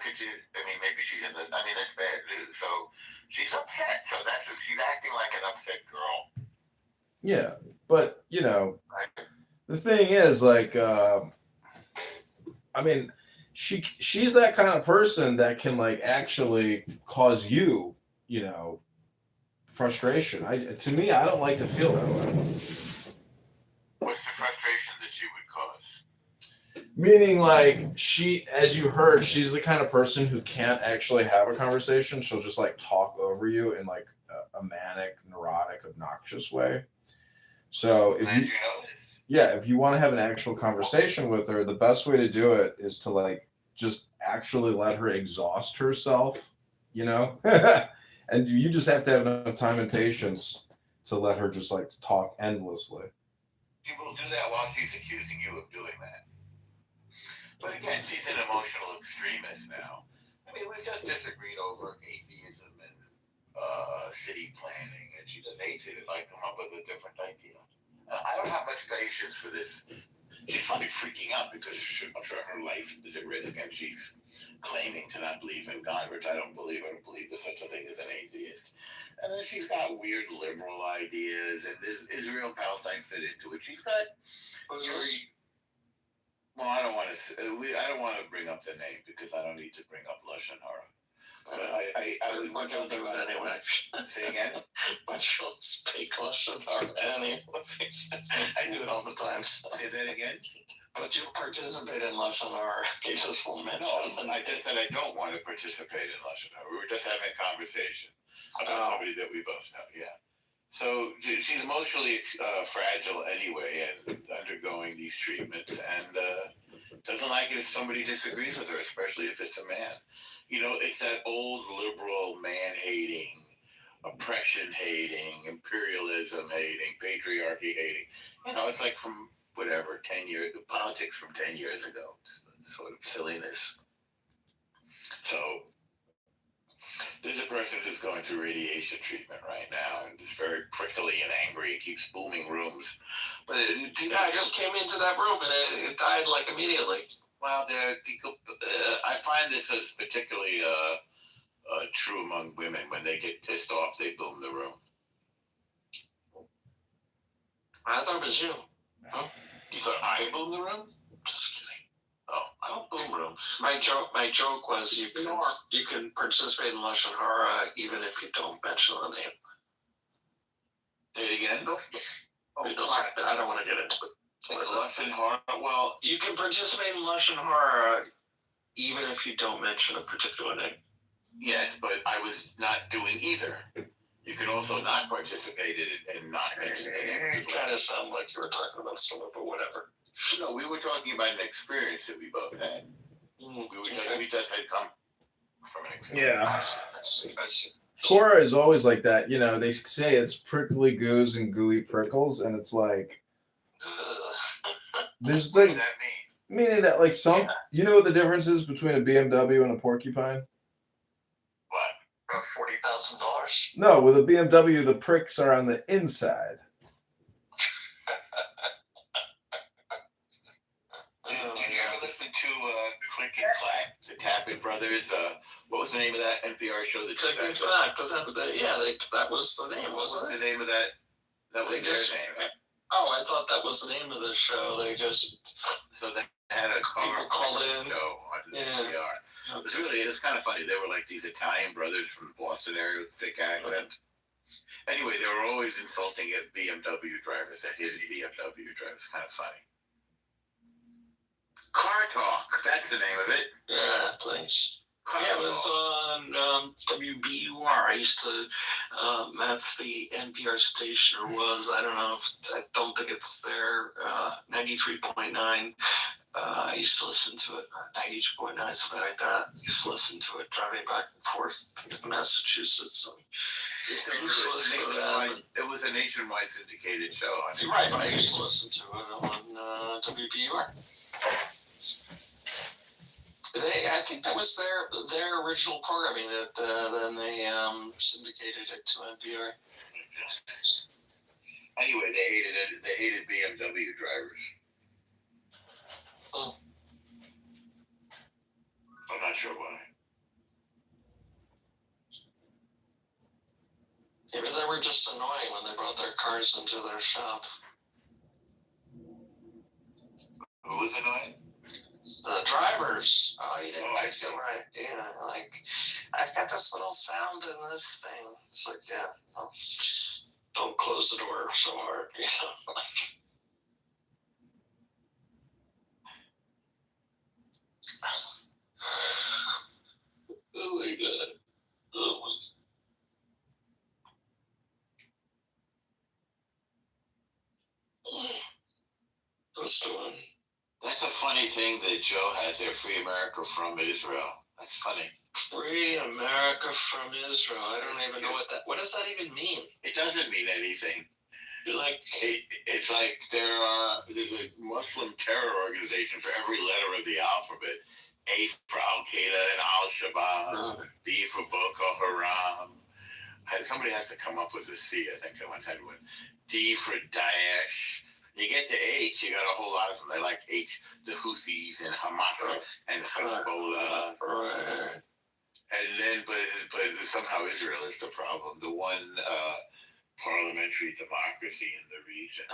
could you? I mean, maybe she's in the. I mean, that's bad news. So she's upset. So she's acting like an upset girl. Yeah, but Right? the thing is, like, I mean, she's that kind of person that can like actually cause frustration. To me, I don't like to feel that way. What's the frustration that she would cause? Meaning, like, as you heard, she's the kind of person who can't actually have a conversation. She'll just like talk over you in like a manic, neurotic, obnoxious way. So if you want to have an actual conversation with her, the best way to do it is to like just actually let her exhaust herself, and you just have to have enough time and patience to let her just like talk endlessly. She will do that while she's accusing you of doing that. But again, she's an emotional extremist now. I mean, we've just disagreed over atheism and city planning, and she just hates it if I come up with a different idea. I don't have much patience for this. She's probably freaking out because I'm sure her life is at risk, and she's claiming to not believe in God, which I don't believe. I don't believe there's such a thing as an atheist. And then she's got weird liberal ideas, and this Israel-Palestine fit into it. She's got. Well, I don't want to bring up the name because I don't need to bring up Lashon Hara. But but you'll do it anyway. Say again? But you'll speak Lashon Hara anyway. I do it all the time. So. Say that again? But you participate in Lashon Hara. You just won't mention. No, I just said I don't want to participate in Lashon Hara. We were just having a conversation about somebody that we both know. Yeah. So she's emotionally fragile anyway, and undergoing these treatments, and doesn't like it if somebody disagrees with her, especially if it's a man. It's that old liberal man-hating, oppression-hating, imperialism-hating, patriarchy-hating. It's like from whatever, 10 years, politics from 10 years ago, sort of silliness. So there's a person who's going through radiation treatment right now, and is very prickly and angry and keeps booming rooms. But I just came into that room and it died like immediately. Well, I find this as particularly true among women. When they get pissed off, they boom the room. I thought it was you. Huh? You thought I boomed the room? Just kidding. Oh, I don't boom rooms. My joke was you can participate in Lashon Hara even if you don't mention the name. Say it again. I don't want to get into it. Lashon Hara. Well, you can participate in Lashon Hara even if you don't mention a particular name. Yes, but I was not doing either. You can also not participate in it and not mention the name. It kind of sounded like you were talking about someone, but whatever. No, we were talking about an experience that we both had. We just had come from an experience. Yeah. I see. Cora is always like that. They say it's prickly goos and gooey prickles, and it's like there's what like does that mean? Meaning that like some you know what the difference is between a BMW and a porcupine? What? About $40,000. No, with a BMW the pricks are on the inside. Did you ever listen to Click and Clack, the Tappet Brothers? What was the name of that NPR show? Click and Clack. That was the name, wasn't it? What was the name of that? That was their name. Oh, I thought that was the name of the show. They just... So they had a people called in. Show on NPR. It was kind of funny. They were like these Italian brothers from the Boston area with thick accent. Anyway, they were always insulting at BMW drivers, that hit BMW drivers. Kind of funny. Car Talk, that's the name of it. Yeah, thanks. It was on WBUR. I used to, that's the NPR station, or was, I don't think it's there, 93.9. I used to listen to it, 92.9, something like that. I used to listen to it driving back and forth to Massachusetts. It was a nationwide syndicated show. Right, but I used to listen to it on WBUR. I think that was their original programming that then they syndicated it to NPR. Anyway, they hated BMW drivers. Oh. I'm not sure why. just annoying when they brought their cars into their shop. Who was annoying? The drivers. Oh, you didn't I fix it see. right. Yeah, like, I've got this little sound in this thing. It's like, yeah, well, don't close the door so hard, you know. Oh my god. Oh my. What's doing? That's a funny thing that Joe has there, Free America from Israel. That's funny. Free America from Israel. I don't even know what does that even mean? It doesn't mean anything. You're like, It's like there's a Muslim terror organization for every letter of the alphabet. A for Al Qaeda and Al Shabaab. B for Boko Haram. Somebody has to come up with a C. I think I once had one. D for Daesh. You get to H, you got a whole lot of them. They like H, the Houthis and Hamas and Hezbollah. right. And then, but somehow Israel is the problem. The one parliamentary democracy in the region.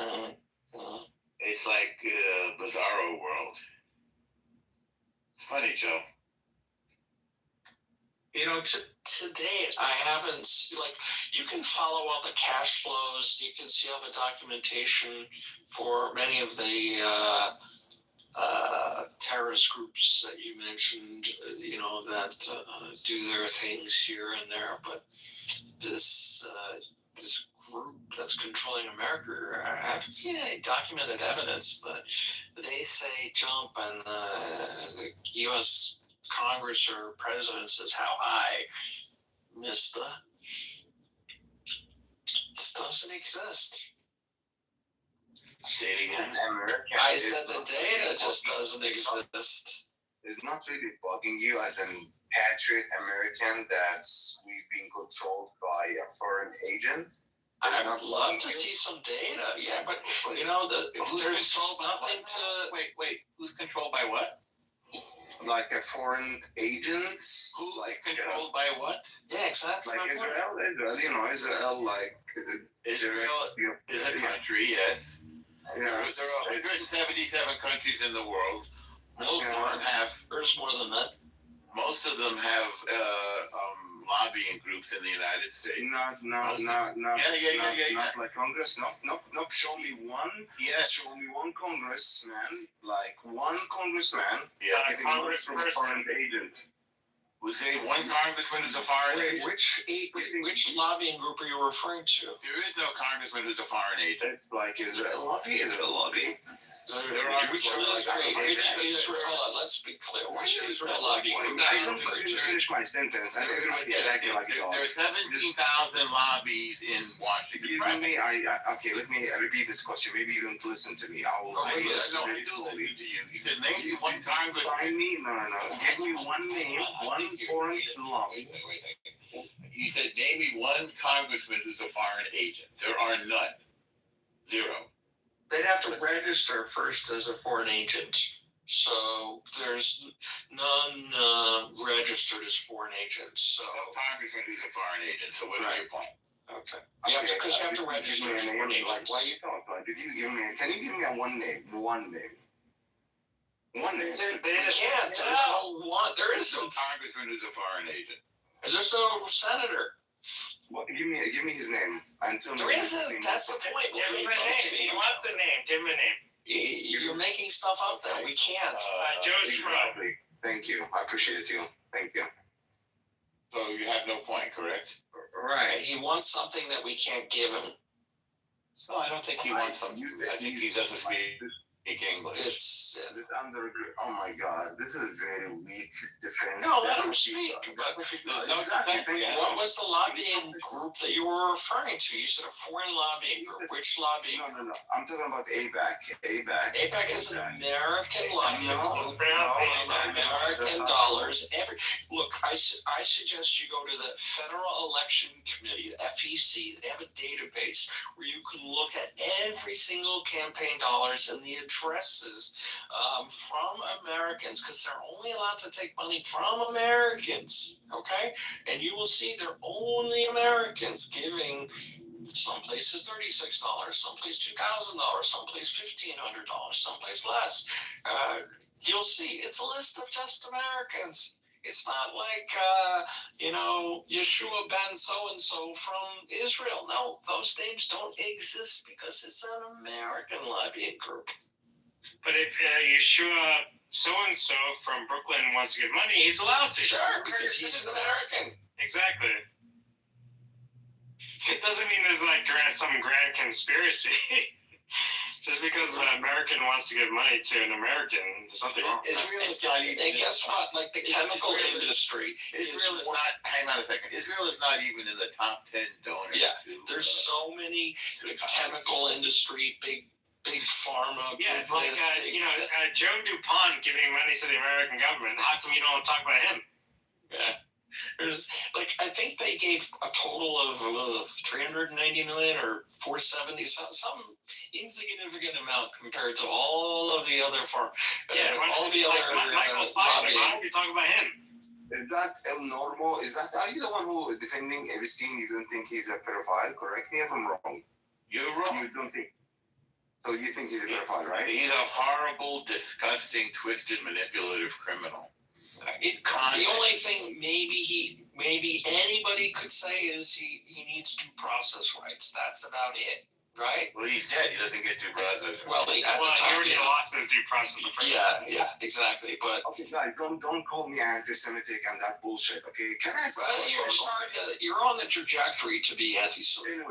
It's like a bizarro world. It's funny, Joe. You know, to date, I haven't, like, you can follow all the cash flows, you can see all the documentation for many of the terrorist groups that you mentioned, you know, that do their things here and there, but this group that's controlling America, I haven't seen any documented evidence that they say jump and the U.S. Congress or president says, how high, mister? This doesn't exist. I said the data just doesn't exist. It's not really bugging you as an patriot American that we've been controlled by a foreign agent. I'd love to see some data, yeah, but you know, there's just nothing to. Wait, who's controlled by what? Like a foreign agent. Who's like controlled by what? Yeah, exactly. Like Israel, you know, Israel, like Israel is a country, yes. Yeah, There are 177 countries in the world. Most of them have. There's more than that. Most of them have lobbying groups in the United States. Not like Congress. Nope. Show me one. Yes. Show me one congressman, like one congressman. Yeah. From a foreign agent. Who's saying one congressman who's a foreign agent? Which lobbying group are you referring to? There is no congressman who's a foreign agent. It's like Israel lobby. Which Israel? Let's be clear. Which Israel lobbying group are you referring to? Finish my sentence. I don't like acting like a dog. There are 17,000 lobbies in Washington. Let me repeat this question. Maybe you don't listen to me. I do listen to you. You said name me one congressman. No. Give me one name, one foreign lobby. Wait a second. You said name me one congressman who's a foreign agent. There are none. Zero. They'd have to register first as a foreign agent. So there's none registered as foreign agents. So no congressman who's a foreign agent. So what is your point? Okay. Because you have to register as foreign agents. Like, why you talk? Like, can you give me a one name? One name. They can't. There's no one. There is no congressman who's a foreign agent. There's no senator. Well, give me his name. Until there isn't. That's the point. Give him a name. He wants a name. Give him a name. You're making stuff up there. We can't. Joe Schmo. Thank you. I appreciate you. Thank you. So you have no point, correct? Right. He wants something that we can't give him. No, I don't think he wants something. I think he doesn't speak English. This oh my God, this is a very weak defense. No, let him speak. What was the lobbying group that you were referring to? You said a foreign lobbying group. Which lobbying group? No. I'm talking about AIPAC. AIPAC is an American lobbying group from American dollars. Look, I suggest you go to the Federal Election Committee, the FEC. They have a database where you can look at every single campaign dollars and the addresses from Americans, because they're only allowed to take money from Americans, okay? And you will see they're only Americans giving Someplace is $36, someplace $2,000, someplace $1,500, someplace less. You'll see it's a list of just Americans. It's not like Yeshua ben so and so from Israel. No, those names don't exist because it's an American lobbying group. But if Yeshua so and so from Brooklyn wants to give money, he's allowed to. Sure, because he's an American. Exactly. It doesn't mean there's like some grand conspiracy. Just because an American wants to give money to an American, there's something wrong. Israel is not even. And guess what? Like the chemical industry. Israel is not. Hang on a second. Israel is not even in the top 10 donors. Yeah, there's so many. The chemical industry, big pharma. Yeah, big like this, Joe DuPont giving money to the American government. How come you don't talk about him? Yeah. There's I think they gave a total of 390 million or 470, some insignificant amount compared to all of the other all the other Michael Stein. Why don't we talk about him? Is that abnormal? Are you the one who is defending Epstein? You don't think he's a pedophile? Correct me if I'm wrong. You're wrong. You don't think. So you think he's a pedophile, right? He's a horrible, disgusting, twisted, manipulative criminal. The only thing maybe anybody could say is he needs due process rights. That's about it, right? Well, he's dead. He doesn't get due process. Well, He already lost his due process the first time. Yeah, exactly. But Okay, guys, don't call me anti-Semitic and that bullshit. Okay, can I ask a question? you're on the trajectory to be anti-Semitic.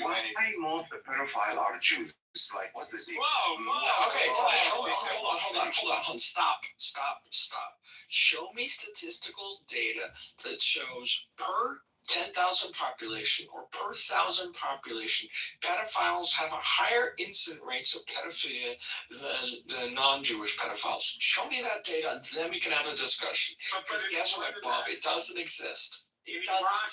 Why most of the pedophile are Jews? Like, what's the secret? Whoa. Okay, hold on. Stop. Show me statistical data that shows per 10,000 population or per 1,000 population, pedophiles have a higher incident rates of pedophilia than non-Jewish pedophiles. Show me that data, and then we can have a discussion. Because guess what, Bob? It doesn't exist. In Iraq,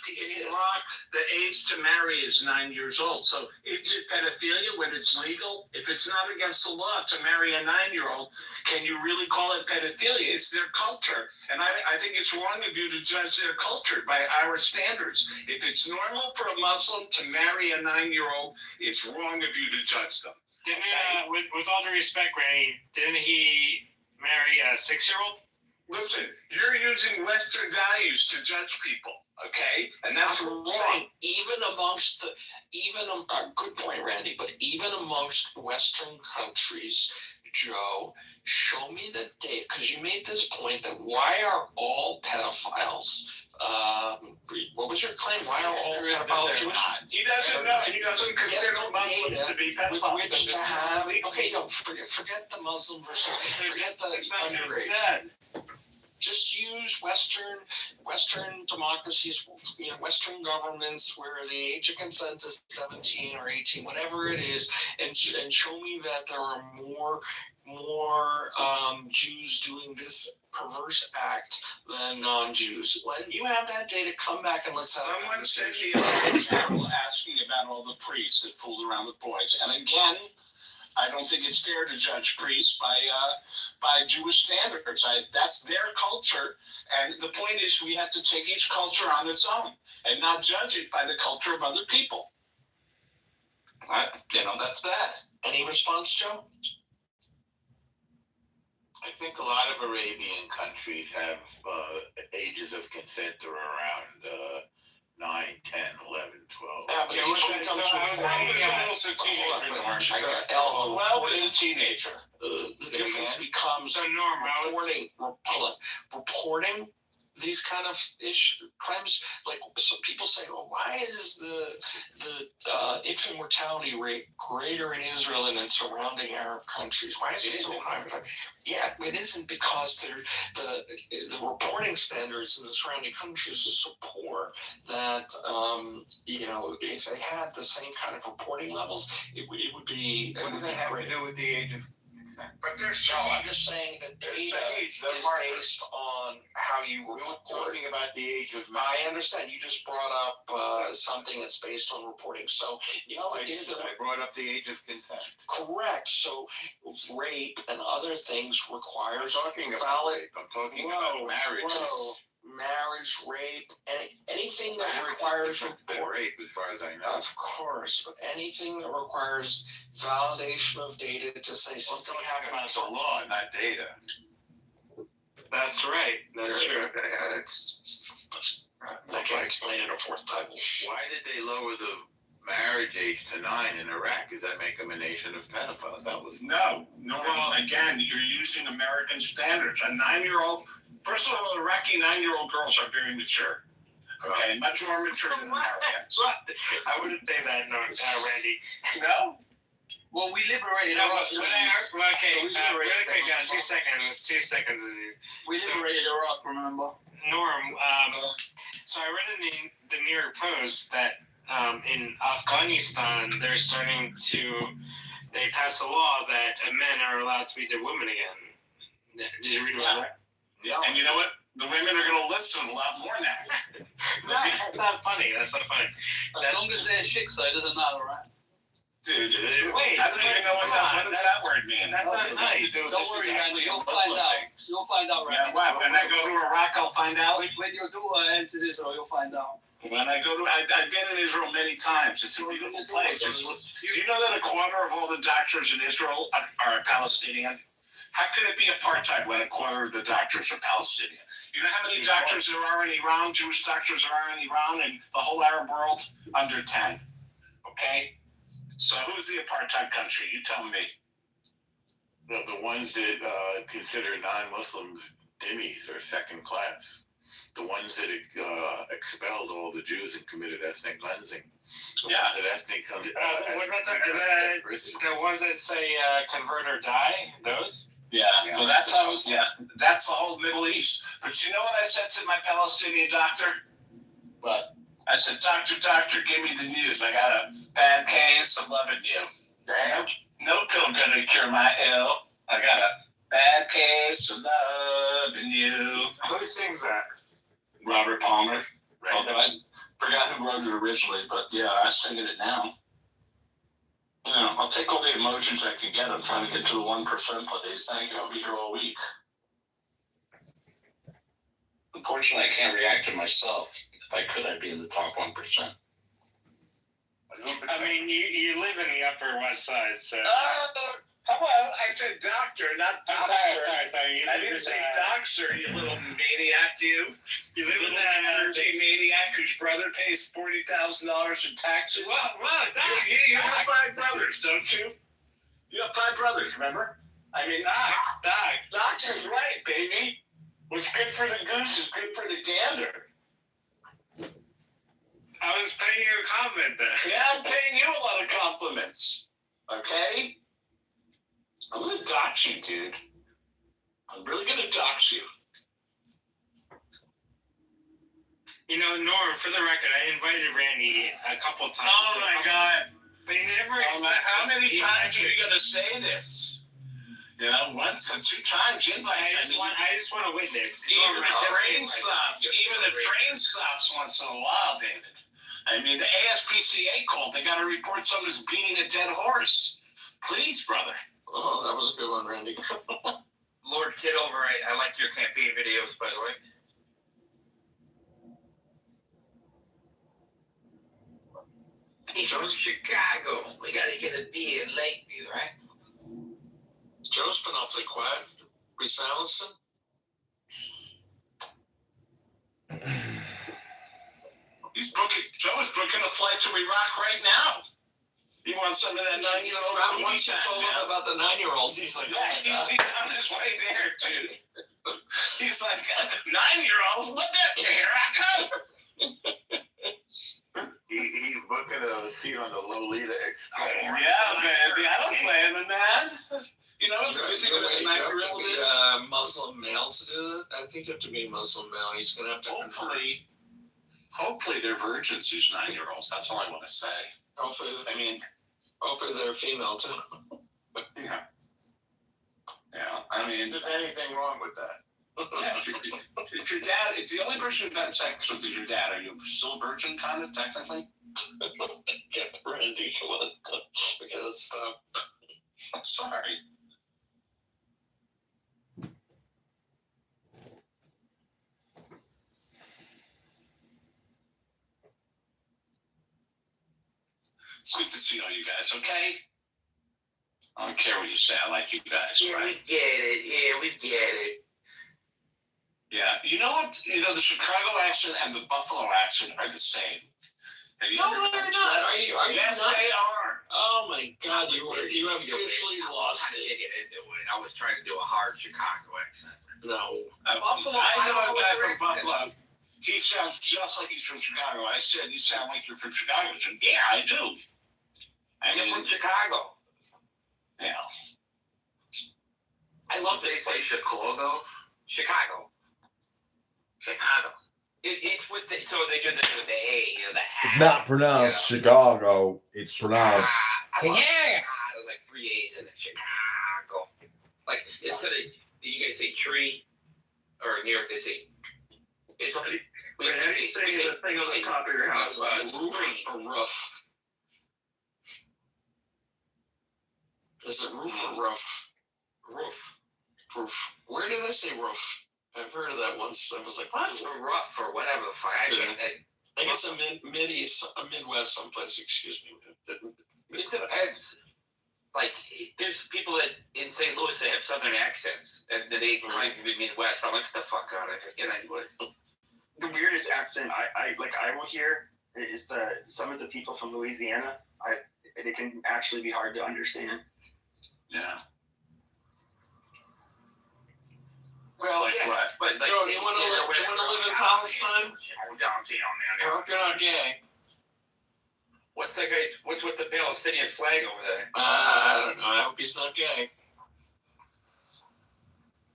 the age to marry is 9 years old. So is it pedophilia when it's legal? If it's not against the law to marry a 9-year-old, can you really call it pedophilia? It's their culture. And I think it's wrong of you to judge their culture by our standards. If it's normal for a Muslim to marry a 9-year-old, it's wrong of you to judge them. With all due respect, Randy, didn't he marry a 6-year-old? Listen, you're using Western values to judge people. Okay, and that's wrong. Even amongst good point, Randy. But even amongst Western countries, Joe, show me the data, because you made this point that why are all pedophiles? What was your claim? Why are all pedophiles Jewish? He doesn't know. He doesn't consider Muslims to be pedophiles. With which to have. Okay, no, forget the Muslim versus forget the underage. Just use Western democracies, Western governments where the age of consent is 17 or 18, whatever it is, and show me that there are more Jews doing this perverse act than non-Jews. When you have that data, come back and let's have a conversation. Someone sent me an article asking about all the priests that fooled around with boys, and again, I don't think it's fair to judge priests by Jewish standards. That's their culture, and the point is we have to take each culture on its own and not judge it by the culture of other people. That's that. Any response, Joe? I think a lot of Arabian countries have ages of consent that are around 9, 10, 11, 12. Yeah, but usually comes from 12 is a teenager. 12 is a teenager. The difference becomes so reporting these kind of crimes. Like some people say, well, why is the infant mortality rate greater in Israel than in surrounding Arab countries? Why is it so high? Yeah, it isn't because the reporting standards in the surrounding countries are so poor that if they had the same kind of reporting levels, it would be. What does that have to do with the age of consent? But there's I'm just saying that data is based on how you report. We're talking about the age of marriage. I understand. You just brought up something that's based on reporting. So, I brought up the age of consent. Correct. So, rape and other things requires I'm talking about marriage. marriage, rape, anything that requires report. Rape, as far as I know. Of course, but anything that requires validation of data to say something happened. About the law, not data. That's right. That's true. I can't explain it a fourth time. Why did they lower the marriage age to 9 in Iraq? Does that make them a nation of pedophiles? That was No. Well, again, you're using American standards. A 9-year-old, first of all, Iraqi 9-year-old girls are very mature. Okay, much more mature than Americans. I wouldn't say that, no, Randy. No? Well, we liberated No, Iraq. okay, We really liberated quick, Iraq. 2 seconds. 2 seconds of these. We liberated Iraq, remember? Norm, so I read in the New York Post that in Afghanistan they're starting to, they passed a law that men are allowed to be their women again. Did you read about that? Yeah. And you know what? The women are going to listen a lot more now. No, that's not funny. That's not funny. As long as they're chicks, though, it doesn't matter, right? Dude, wait, I don't even know what does that word mean. That's not nice. Don't worry, Randy. You'll find out. You'll find out, Yeah, Randy. what? When I go to Iraq, I'll find out. When your daughter enters Israel, you'll find out. When I go to, I've been in Israel many times. It's a beautiful place. Do you know that a quarter of all the doctors in Israel are Palestinian? How could it be apartheid when a quarter of the doctors are Palestinian? You know how many doctors there are in Iran, Jewish doctors there are in Iran, and the whole Arab world? Under 10. Okay? So who's the apartheid country? You tell me. The ones that consider non-Muslims dhimmis or second class. The ones that expelled all the Jews and committed ethnic cleansing. Yeah. What about the ones that say convert or die? Those? Yeah, so that's how, that's the whole Middle East. But you know what I said to my Palestinian doctor? What? I said, doctor, give me the news. I got a bad case of loving you. Damn. No pill gonna cure my ill. I got a bad case of loving you. Who sings that? Robert Palmer. Although I forgot who wrote it originally, but yeah, I'm singing it now. You know, I'll take all the emojis I can get. I'm trying to get to the 1%, please. Thank you. I'll be here all week. Unfortunately, I can't react to myself. If I could, I'd be in the top 1%. I mean, you live in the Upper West Side, so. Hello, I said doctor, not doctor. Sorry. I didn't say doctor, you little maniac, you. You live in that energy maniac whose brother pays $40,000 in taxes. Wow, Doc. You have 5 brothers, don't you? You have 5 brothers, remember? I mean, Docs is right, baby. What's good for the goose is good for the gander. I was paying you a compliment there. Yeah, I'm paying you a lot of compliments. Okay? I'm gonna dox you, dude. I'm really gonna dox you. You know, Norm, for the record, I invited Randy a couple times. Oh my God. But he never How many times are you gonna say this? You know, 1 to 2 times you invite I just want to witness. Even the train stops once in a while, David. I mean, the ASPCA called. They got to report someone's beating a dead horse. Please, brother. Oh, that was a good one, Randy. Lord Kitover, I like your campaign videos, by the way. He's from Chicago. We got to get a B in Lakeview, right? Joe's been awfully quiet. We silenced him. Joe is booking a flight to Iraq right now. He wants some of that 9-year-old. Once you told him about the 9-year-olds, he's like, yeah, he's on his way there, dude. He's like, 9-year-olds? What the? Here I come. He's booking a seat on the Lolita Express. Yeah, baby. I don't blame him, man. You know what's a good thing about 9-year-old is? Muslim male to do it. I think you have to be Muslim male. He's going to have to Hopefully they're virgins, these 9-year-olds. That's all I want to say. Hopefully they're female too. Yeah. I mean, Is there anything wrong with that? Yeah, if your dad, if the only person you've had sex with is your dad, are you still a virgin, kind of, technically? Randy, come on. We gotta stop. I'm sorry. It's good to see all you guys, okay? I don't care what you say. I like you guys. Yeah, right? we get it. Yeah, we get it. Yeah. You know what? You know, the Chicago accent and the Buffalo accent are the same. Have you No, ever they're noticed not. that? Are you Yes, nuts? they are. Oh my God, you have officially lost I it. didn't get into it. I was trying to do a hard Chicago accent. No. Buffalo, I know I a don't know guy what from they're- Buffalo. He sounds just like he's from Chicago. I said, you sound like you're from Chicago. He said, yeah, I do. I You're mean, from Chicago. yeah. I love they say Chicago. Chicago. Chicago. It's with the, so they do this with the A or the It's not pronounced Chicago. It's pronounced. I love there's like 3 A's in it. Chicago. Like instead of you guys say tree, or in New York they say. It's like we say the thing on the top of your house. Roof or roof? Is it roof or roof? Roof. Roof. Where do they say roof? I've heard of that once. I was like, what? Or rough or whatever. I guess a Midwest someplace. Excuse me. It depends. Like, there's people that in St. Louis they have southern accents, and they claim to be Midwest. I'm like, get the fuck out of here. Get anyway. The weirdest accent I will hear is some of the people from Louisiana. They can actually be hard to understand. Yeah. Well, Like yeah, what? but like, Joe, do you want to live in Palestine? I hope you're not gay. What's that guy? What's with the Palestinian flag over there? I don't know. I hope he's not gay.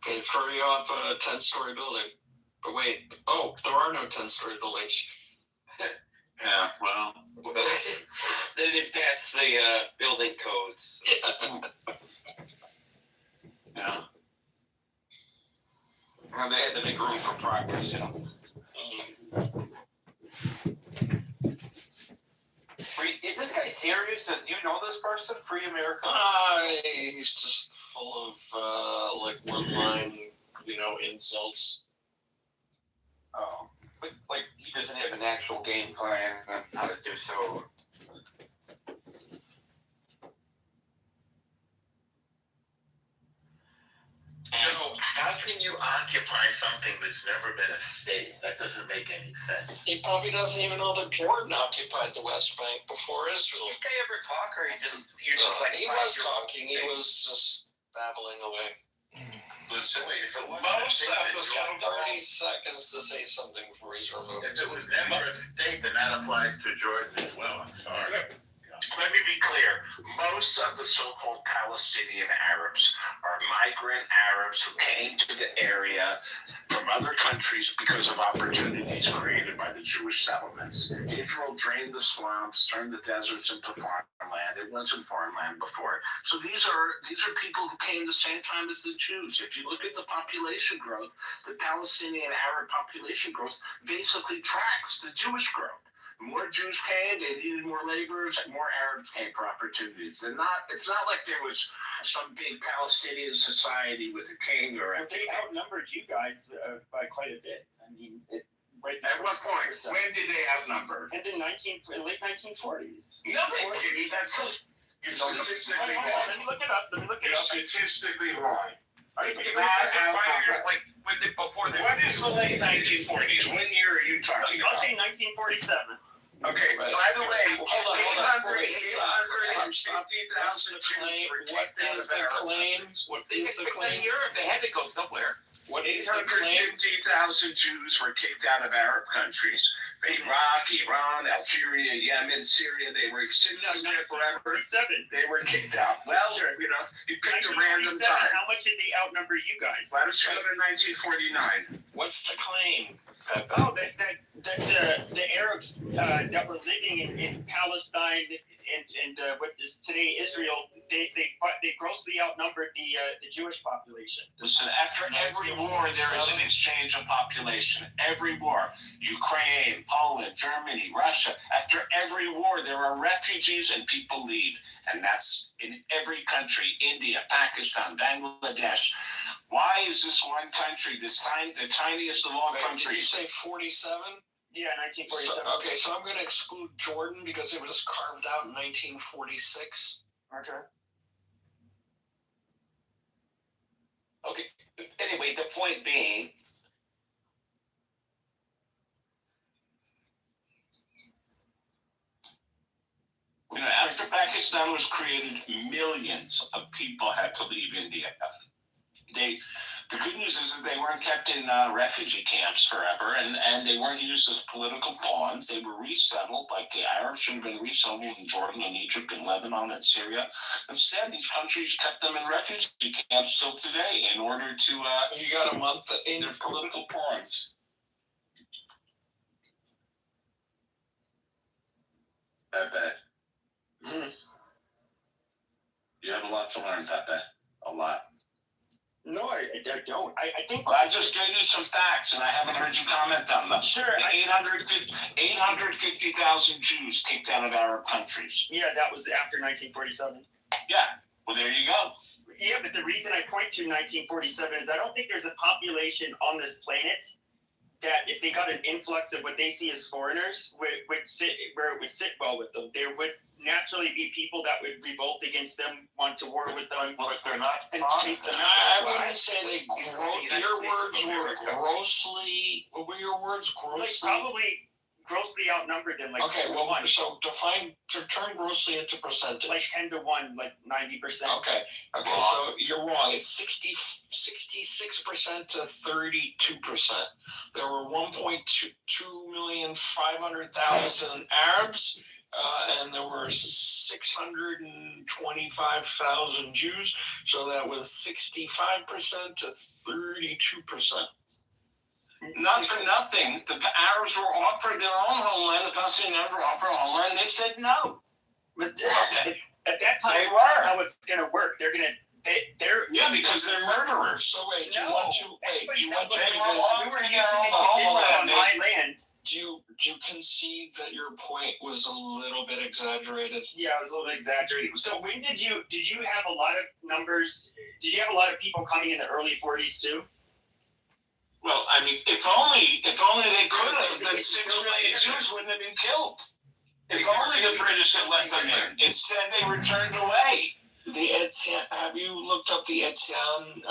They throw you off a 10-story building. But wait, there are no 10-story buildings. Yeah, well. They didn't pass the building codes. Yeah. Well, they had to make room for progress, you know. Is this guy serious? Do you know this person? Free America? He's just full of like one-line, insults. Oh, but like he doesn't have an actual game plan on how to do so. So how can you occupy something that's never been a state? That doesn't make any sense. He probably doesn't even know that Jordan occupied the West Bank before Israel. Did this guy ever talk, or he was talking. He was just babbling away. Listen, Most of us got 30 seconds to say something before he's removed. If it was never a state, then that applies to Jordan as well. I'm sorry. let me be clear. Most of the so-called Palestinian Arabs are migrant Arabs who came to the area from other countries because of opportunities created by the Jewish settlements. Israel drained the swamps, turned the deserts into farmland. It wasn't farmland before. So these are people who came the same time as the Jews. If you look at the population growth, the Palestinian Arab population growth basically tracks the Jewish growth. More Jews came, they needed more laborers, and more Arabs came for opportunities. It's not like there was some big Palestinian society with a king or a... But they outnumbered you guys by quite a bit. I mean, right At what point? When did they outnumber? In the late 1940s. No, they didn't. That's just... You're statistically Let wrong. me look it up. You're statistically wrong. Are you What is the late 1940s? What year are you talking I'll about? say 1947. Okay, Right. by the way, Hold on. Wait, stop. Stop. 850,000 What is the claim? What is the claim? Europe, they had to go somewhere. What is the claim? 850,000 Jews were kicked out of Arab countries. Iraq, Iran, Algeria, Yemen, Syria. They were citizens there forever. 47. They were kicked out. Well, you picked a random 1947, time. How much did they outnumber you guys? Let us go to 1949. What's the claim? Oh, the Arabs that were living in Palestine and what is today Israel, they grossly outnumbered the Jewish population. Listen, after every war, there is an exchange of population. Every war. Ukraine, Poland, Germany, Russia. After every war, there are refugees and people leave. And that's in every country. India, Pakistan, Bangladesh. Why is this one country, the tiniest of all Wait, countries? did you say 47? Yeah, 1947. Okay, so I'm going to exclude Jordan because it was carved out in 1946. Okay. Okay. Anyway, the point being, after Pakistan was created, millions of people had to leave India. The good news is that they weren't kept in refugee camps forever, and they weren't used as political pawns. They were resettled, like the Arabs should have been resettled in Jordan and Egypt and Lebanon and Syria. Instead, these countries kept them in refugee camps till today in order to... You got a month in... They're political pawns. Pepe. You have a lot to learn, Pepe. A lot. No, I don't. I think... Well, I just gave you some facts, and I haven't heard you comment on them. Sure. 850,000 Jews kicked out of Arab countries. Yeah, that was after 1947. Yeah. Well, there you go. Yeah, but the reason I point to 1947 is I don't think there's a population on this planet that, if they got an influx of what they see as foreigners, would sit where it would sit well with them. There would naturally be people that would revolt against them, want to war with them, But they're not. and chase them out. I wouldn't say they your words were grossly... What were your words? Like, Grossly? probably grossly outnumbered them. Like, Okay, well, 1. so turn grossly into percentage. Like 10 to 1, like 90%. Okay, so you're wrong. It's 66% to 32%. There were 1,250,000 Arabs, and there were 625,000 Jews. So that was 65% to 32%. Not for nothing. The Arabs were offered their own homeland. The Palestinians were offered a homeland. They said no. But at that time, They that's were. not how it's going to work. They're Yeah, because they're murderers. So wait, do you No. want to revisit? we were using on my land. Do you concede that your point was a little bit exaggerated? Yeah, it was a little bit exaggerated. So when did you have a lot of numbers? Did you have a lot of people coming in the early 40s too? Well, I mean, if only they could have, then 6 million Jews wouldn't have been killed. If only the British had let them in. Instead, they were turned away. Have you looked up the Etienne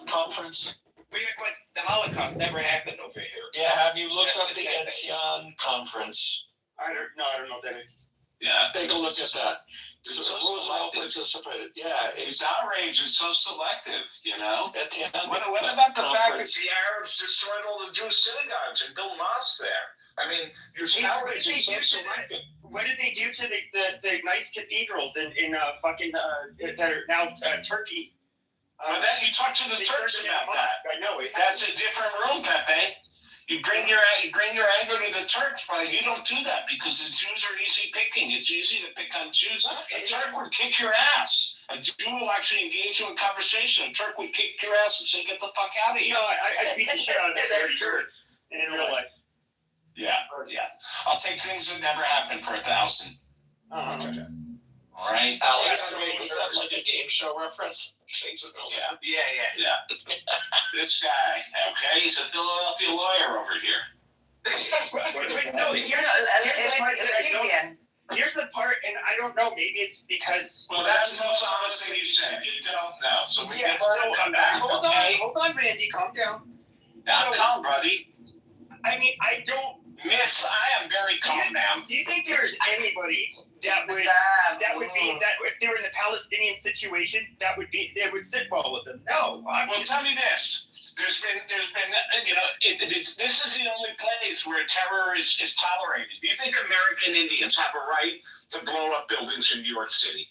conference? We act like the Holocaust never happened over here. Yeah, have you looked up the Etienne conference? I don't know what that is. Yeah. Take a look at that. It's so Roosevelt selective. participated. Yeah, It's outrage. It's so selective, you know? Etienne What about the fact that conference. the Arabs destroyed all the Jewish synagogues and built mosques there? I mean, your outrage is so selective. What did they do to the nice cathedrals in that are now Turkey? But then you talk to the Turks about that. I know it. That's a different room, Pepe. You bring your anger to the Turks, but you don't do that because the Jews are easy picking. It's easy to pick on Jews. A Turk would kick your ass. A Jew will actually engage you in conversation. A Turk would kick your ass and say, "Get the fuck out of here." No, I beat the shit out of that. That's true. In real life. Yeah. I'll take things that never happened for 1,000. Oh, okay. All right. Alex, was that like a game show reference? Yeah. This guy, okay, he's a Philadelphia lawyer over here. No, here's the part, and I don't know. Maybe it's because. Well, that's the most honest thing you said. You don't know, so we Yeah. can So come back. hold Okay? on, Randy. Calm down. Now, calm, buddy. I mean, I don't. Miss, I am very calm now. Do you think there's anybody that would be that if they were in the Palestinian situation they would sit well with them? No. Well, tell me this. There's been, this is the only place where terror is tolerated. Do you think American Indians have a right to blow up buildings in New York City?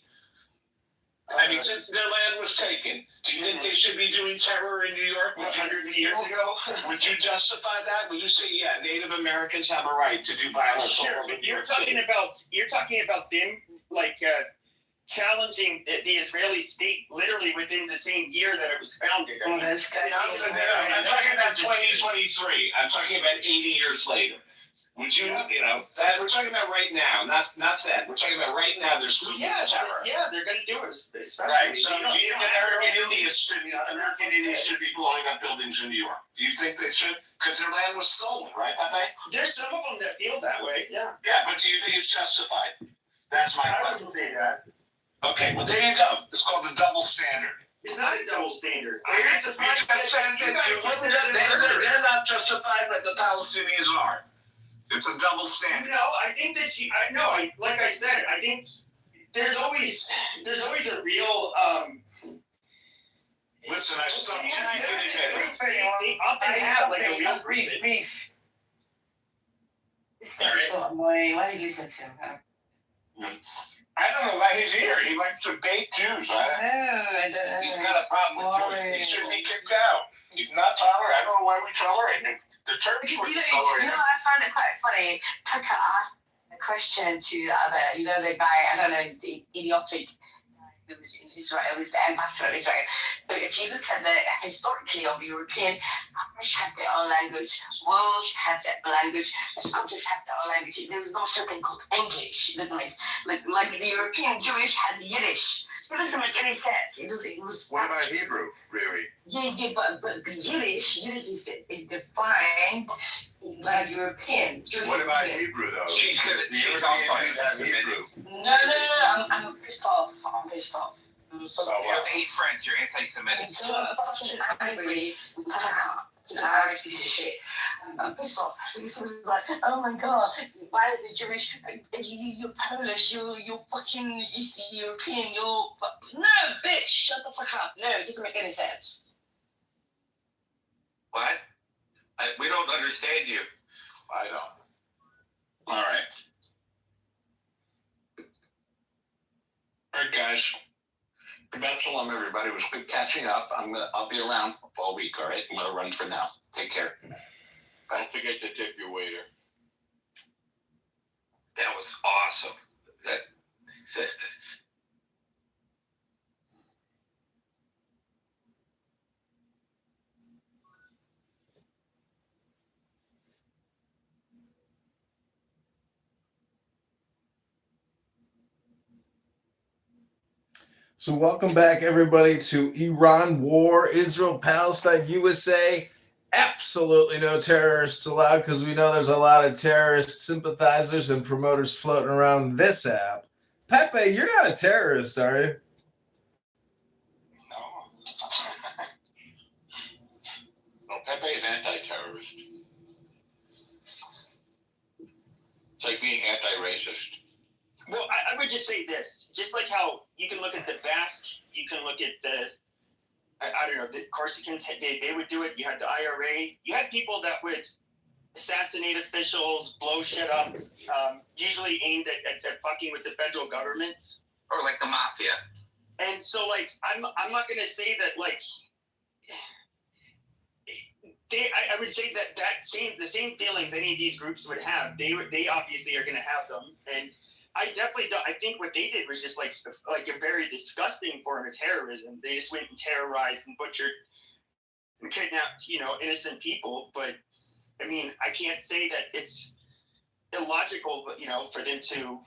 I mean, since their land was taken, do you think they should be doing terror in New York hundreds of years ago? Would you justify that? Would you say, yeah, Native Americans have a right to do violence all Sure, over but New you're York City? talking about them like challenging the Israeli state literally within the same year that it was founded. I mean, I'm talking about 2023. I'm talking about 80 years later. Would you, that we're talking about right now, not then. We're talking about right now. There's still terror. Yeah, they're going to do it, especially. Right. So do you think American Indians should be blowing up buildings in New York? Do you think they should? Because their land was stolen, right, Pepe? There's some of them that feel that way. Yeah. Yeah, but do you think it's justified? That's my I question. wouldn't say that. Okay, well there you go. It's called the double standard. It's not a double they're not justified, but the Palestinians are. It's a double standard. No, I think that like I said, I think there's always a real. Listen, I stopped They often have like a real grievance. Why do you listen to him? I don't know why he's here. He likes to bait Jews. I don't know. He's got a problem with Jews. He should be kicked out. He's not tolerant. I don't know why we tolerate him. The Turks would tolerate him. I find it quite funny. Tucker asked a question to the other, the guy, I don't know, the idiotic who was in Israel, who was the ambassador of Israel. But if you look at the historically of European, Irish have their own language, Welsh have their own language, Scottish have their own language. There's no such thing called English. It doesn't make sense. Like the European Jewish had Yiddish. So it doesn't make any sense. It was What about Hebrew, Riri? Yeah, but the Yiddish is defined like European. What about Hebrew, though? She's good at The Europeans have Hebrew. No. I'm pissed off. I'm so You hate French, you're anti-Semitic. so fucking angry with Tucker, the Irish piece of shit. I'm pissed off because it was like, oh my god, why are the Jewish? You're Polish, you're fucking Eastern European, no, bitch, shut the fuck up. No, it doesn't make any sense. What? We don't understand you. I don't. All right. All right, guys. Shabbat shalom, everybody. It was good catching up. I'll be around all week. All right, I'm gonna run for now. Take care. Don't forget to tip your waiter. That was awesome. So welcome back, everybody, to Iran War, Israel, Palestine, USA. Absolutely no terrorists allowed, because we know there's a lot of terrorist sympathizers and promoters floating around this app. Pepe, you're not a terrorist, are you? No. No, Pepe is anti-terrorist. It's like being anti-racist. Well, I would just say this. Just like how you can look at the Basque, you can look at the, I don't know, the Corsicans, they would do it. You had the IRA. You had people that would assassinate officials, blow shit up, usually aimed at fucking with the federal government. Or like the mafia. And so, like, I'm not going to say that, like, I would say that the same feelings any of these groups would have, they obviously are going to have them. And I definitely don't. I think what they did was just like a very disgusting form of terrorism. They just went and terrorized and butchered and kidnapped, innocent people. But I mean, I can't say that it's illogical, but for them to,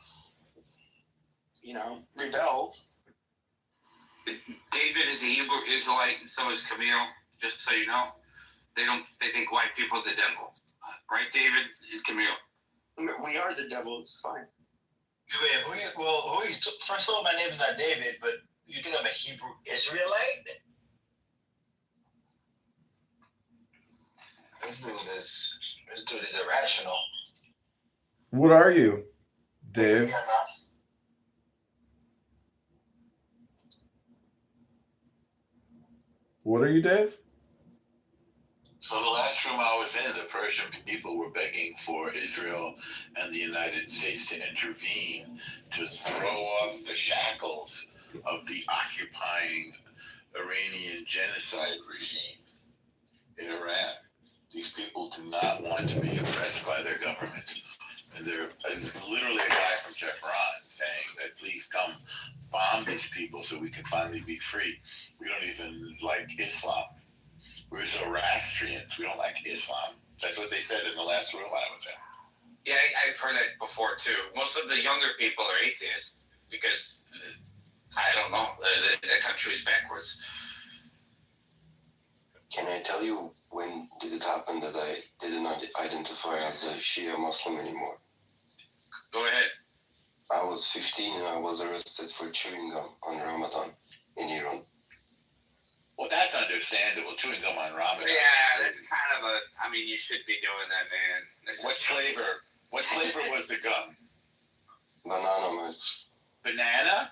rebel. David is the Hebrew Israelite, and so is Camille. Just so you know, they think white people are the devil, right? David and Camille. We are the devil. It's fine. Who are you? First of all, my name is not David, but you think I'm a Hebrew Israelite? This dude is irrational. What are you, Dave? What are you, Dave? So the last room I was in, the Persian people were begging for Israel and the United States to intervene to throw off the shackles of the occupying Iranian genocide regime in Iran. These people do not want to be oppressed by their government. And there's literally a guy from Tehran saying that please come bomb these people so we can finally be free. We don't even like Islam. We're Zoroastrians. We don't like Islam. That's what they said in the last room I was in. Yeah, I've heard that before too. Most of the younger people are atheists because I don't know, the country is backwards. Can I tell you when did it happen that I did not identify as a Shia Muslim anymore? Go ahead. I was 15 and I was arrested for chewing gum on Ramadan in Iran. Well, that's understandable. Chewing gum on Ramadan. Yeah, that's kind of I mean, you should be doing that, man. What flavor? What flavor was the gum? Banana, man. Banana?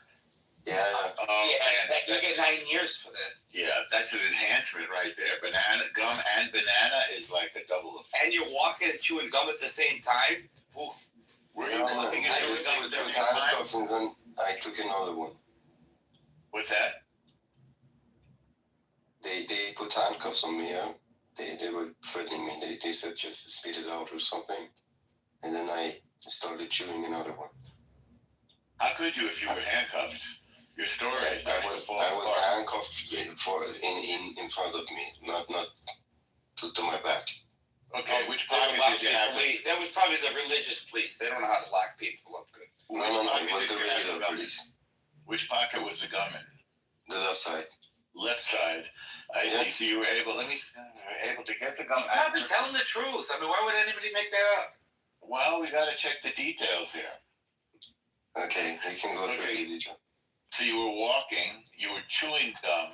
Yeah. Oh, yeah, man. you get 9 years for that. Yeah, that's an enhancement right there. Banana, gum and banana is like a double effect. And you're walking and chewing gum at the same time? Oof. Were you looking at I just put handcuffs and then I took another one. What's that? They put handcuffs on me, yeah. They were threatening me. They said just spit it out or something. And then I started chewing another one. How could you if you were handcuffed? Your story is I was handcuffed in front of me, not to my back. Okay, which pocket did you have? That was probably the religious police. They don't know how to lock people up good. No, it was the regular police. Which pocket was the gum in? The left side. Left side. I see. So you were able to get the gum. He's probably telling the truth. I mean, why would anybody make that up? Well, we got to check the details here. Okay, we can go through the detail. So you were walking, you were chewing gum,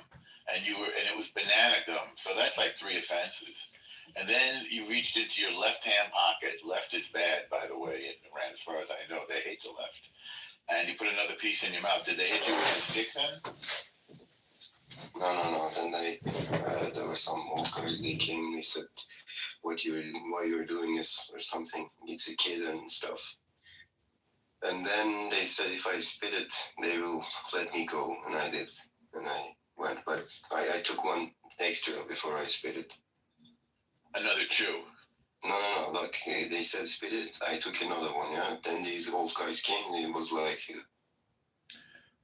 and it was banana gum. So that's like 3 offenses. And then you reached into your left-hand pocket. Left is bad, by the way, in Iran, as far as I know. They hate the left. And you put another piece in your mouth. Did they hit you with a stick then? No. Then there were some old guys. They came and they said, why you're doing this or something. It's a kid and stuff. And then they said if I spit it, they will let me go. And I did. And I went. But I took one extra before I spit it. Another chew. No. Look, they said spit it. I took another one, yeah. Then these old guys came and it was like...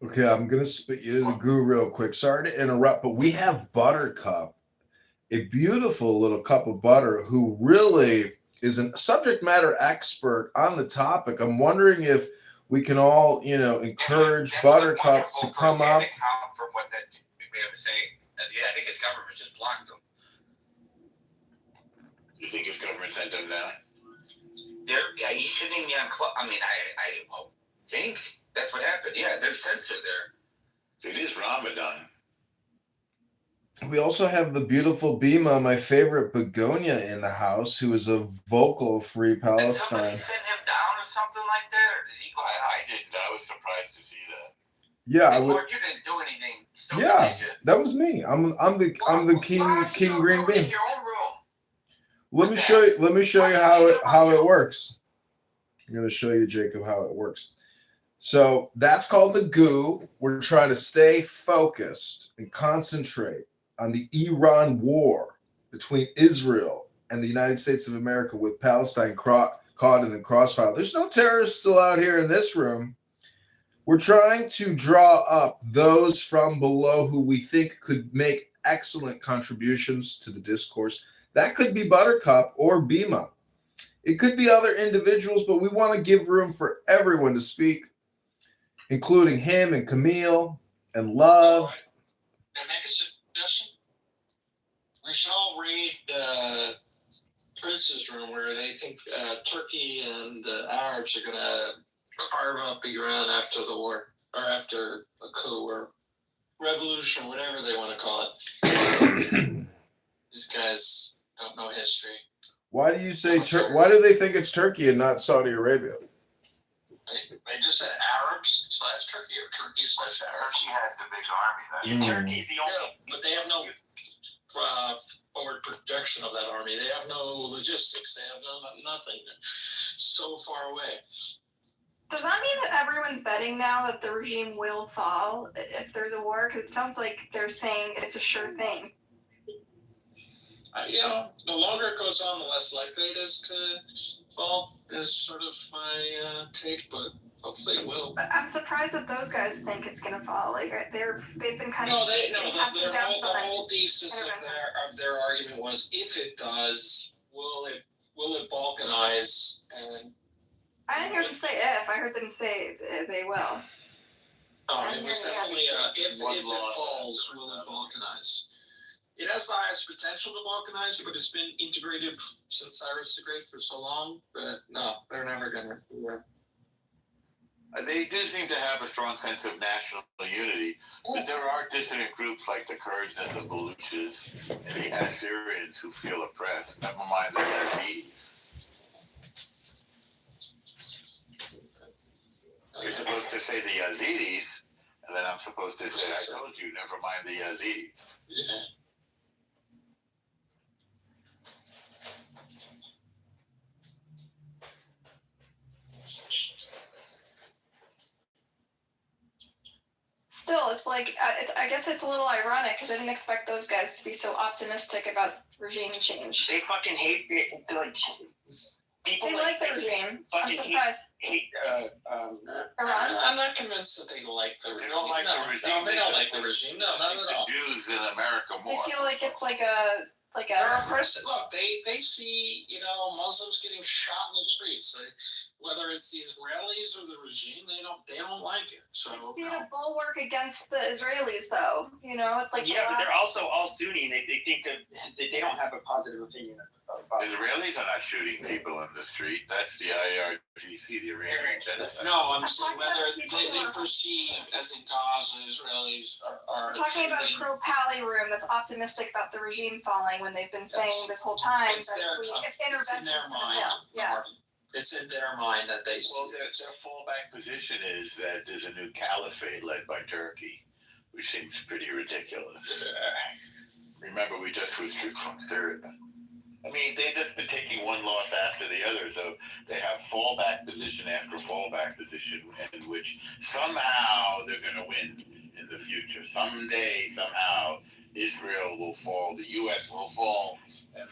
Okay, I'm going to spit you to the goo real quick. Sorry to interrupt, but we have Buttercup, a beautiful little cup of butter who really is a subject matter expert on the topic. I'm wondering if we can all, encourage Buttercup to come up. From what that man was saying. Yeah, I think his government just blocked him. You think his government sent them down? He shouldn't be on club. I mean, I think that's what happened. Yeah, they're censored there. It is Ramadan. We also have the beautiful Bima, my favorite begonia, in the house, who is a vocal Free Palestine. Did somebody send him down or something like that, or did he go? I didn't. I was surprised to see that. Yeah, Lord, you didn't do anything. Stupid, yeah, did you? that was me. I'm the King Green Bean. Your own room. Let me show you how it works. I'm going to show you, Jacob, how it works. So that's called the goo. We're trying to stay focused and concentrate on the Iran war between Israel and the United States of America, with Palestine caught in the crossfire. There's no terrorists still out here in this room. We're trying to draw up those from below who we think could make excellent contributions to the discourse. That could be Buttercup or Bima. It could be other individuals, but we want to give room for everyone to speak, including him and Camille and Love. Can I make a suggestion? We should all read Prince's room where they think Turkey and the Arabs are going to carve up Iran after the war, or after a coup or revolution, whatever they want to call it. These guys don't know history. Why do you say why do they think it's Turkey and not Saudi Arabia? They just said Arabs/Turkey or Turkey/Arabs. Turkey has the big army. Turkey's the only... Yeah, but they have no forward projection of that army. They have no logistics. They have nothing. So far away. Does that mean that everyone's betting now that the regime will fall if there's a war? Because it sounds like they're saying it's a sure thing. The longer it goes on, the less likely it is to fall, is sort of my take, but hopefully it will. But I'm surprised that those guys think it's going to fall. Like they've been kind of... The whole thesis of their argument was, if it does, will it balkanize and I didn't hear them say if. I heard them say they will. Oh, it was definitely if it falls, will it balkanize? It has the highest potential to balkanize, but it's been integrated since Cyrus the Great for so long. But no, they're never gonna do that. They do seem to have a strong sense of national unity, but there are dissident groups like the Kurds and the Baluchis and the Assyrians who feel oppressed. Never mind the Yazidis. You're supposed to say the Yazidis, and then I'm supposed to say, I told you, never mind the Yazidis. Yeah. Still, it's like I guess it's a little ironic because I didn't expect those guys to be so optimistic about regime change. They fucking hate it. Like people. They like the regime. I'm surprised. Hate Iran. I'm not convinced that they like the regime. They don't like the regime. No, they don't like the regime. No, not at all. The Jews in America more. I feel like it's like a. They're oppressive. Look, they see, Muslims getting shot in the streets. Whether it's the Israelis or the regime, they don't like it. So It's seen a bulwark against the Israelis, though. It's like but they're also all Sunni. They think they don't have a positive opinion about Israelis are not shooting people in the street. That's the IRGC, the Iranian genocide. no, I'm saying whether they perceive as in Gaza, Israelis are talking about a shooting. pro-Pali room that's optimistic about the regime falling when they've been saying this whole time It's that if intervention in their mind. yeah. It's in their mind that they see. Well, their fallback position is that there's a new caliphate led by Turkey, which seems pretty ridiculous. Remember, we just withdrew from Syria. I mean, they've just been taking one loss after the other, so they have fallback position after fallback position in which somehow they're going to win in the future. Someday, somehow, Israel will fall, the U.S. will fall, and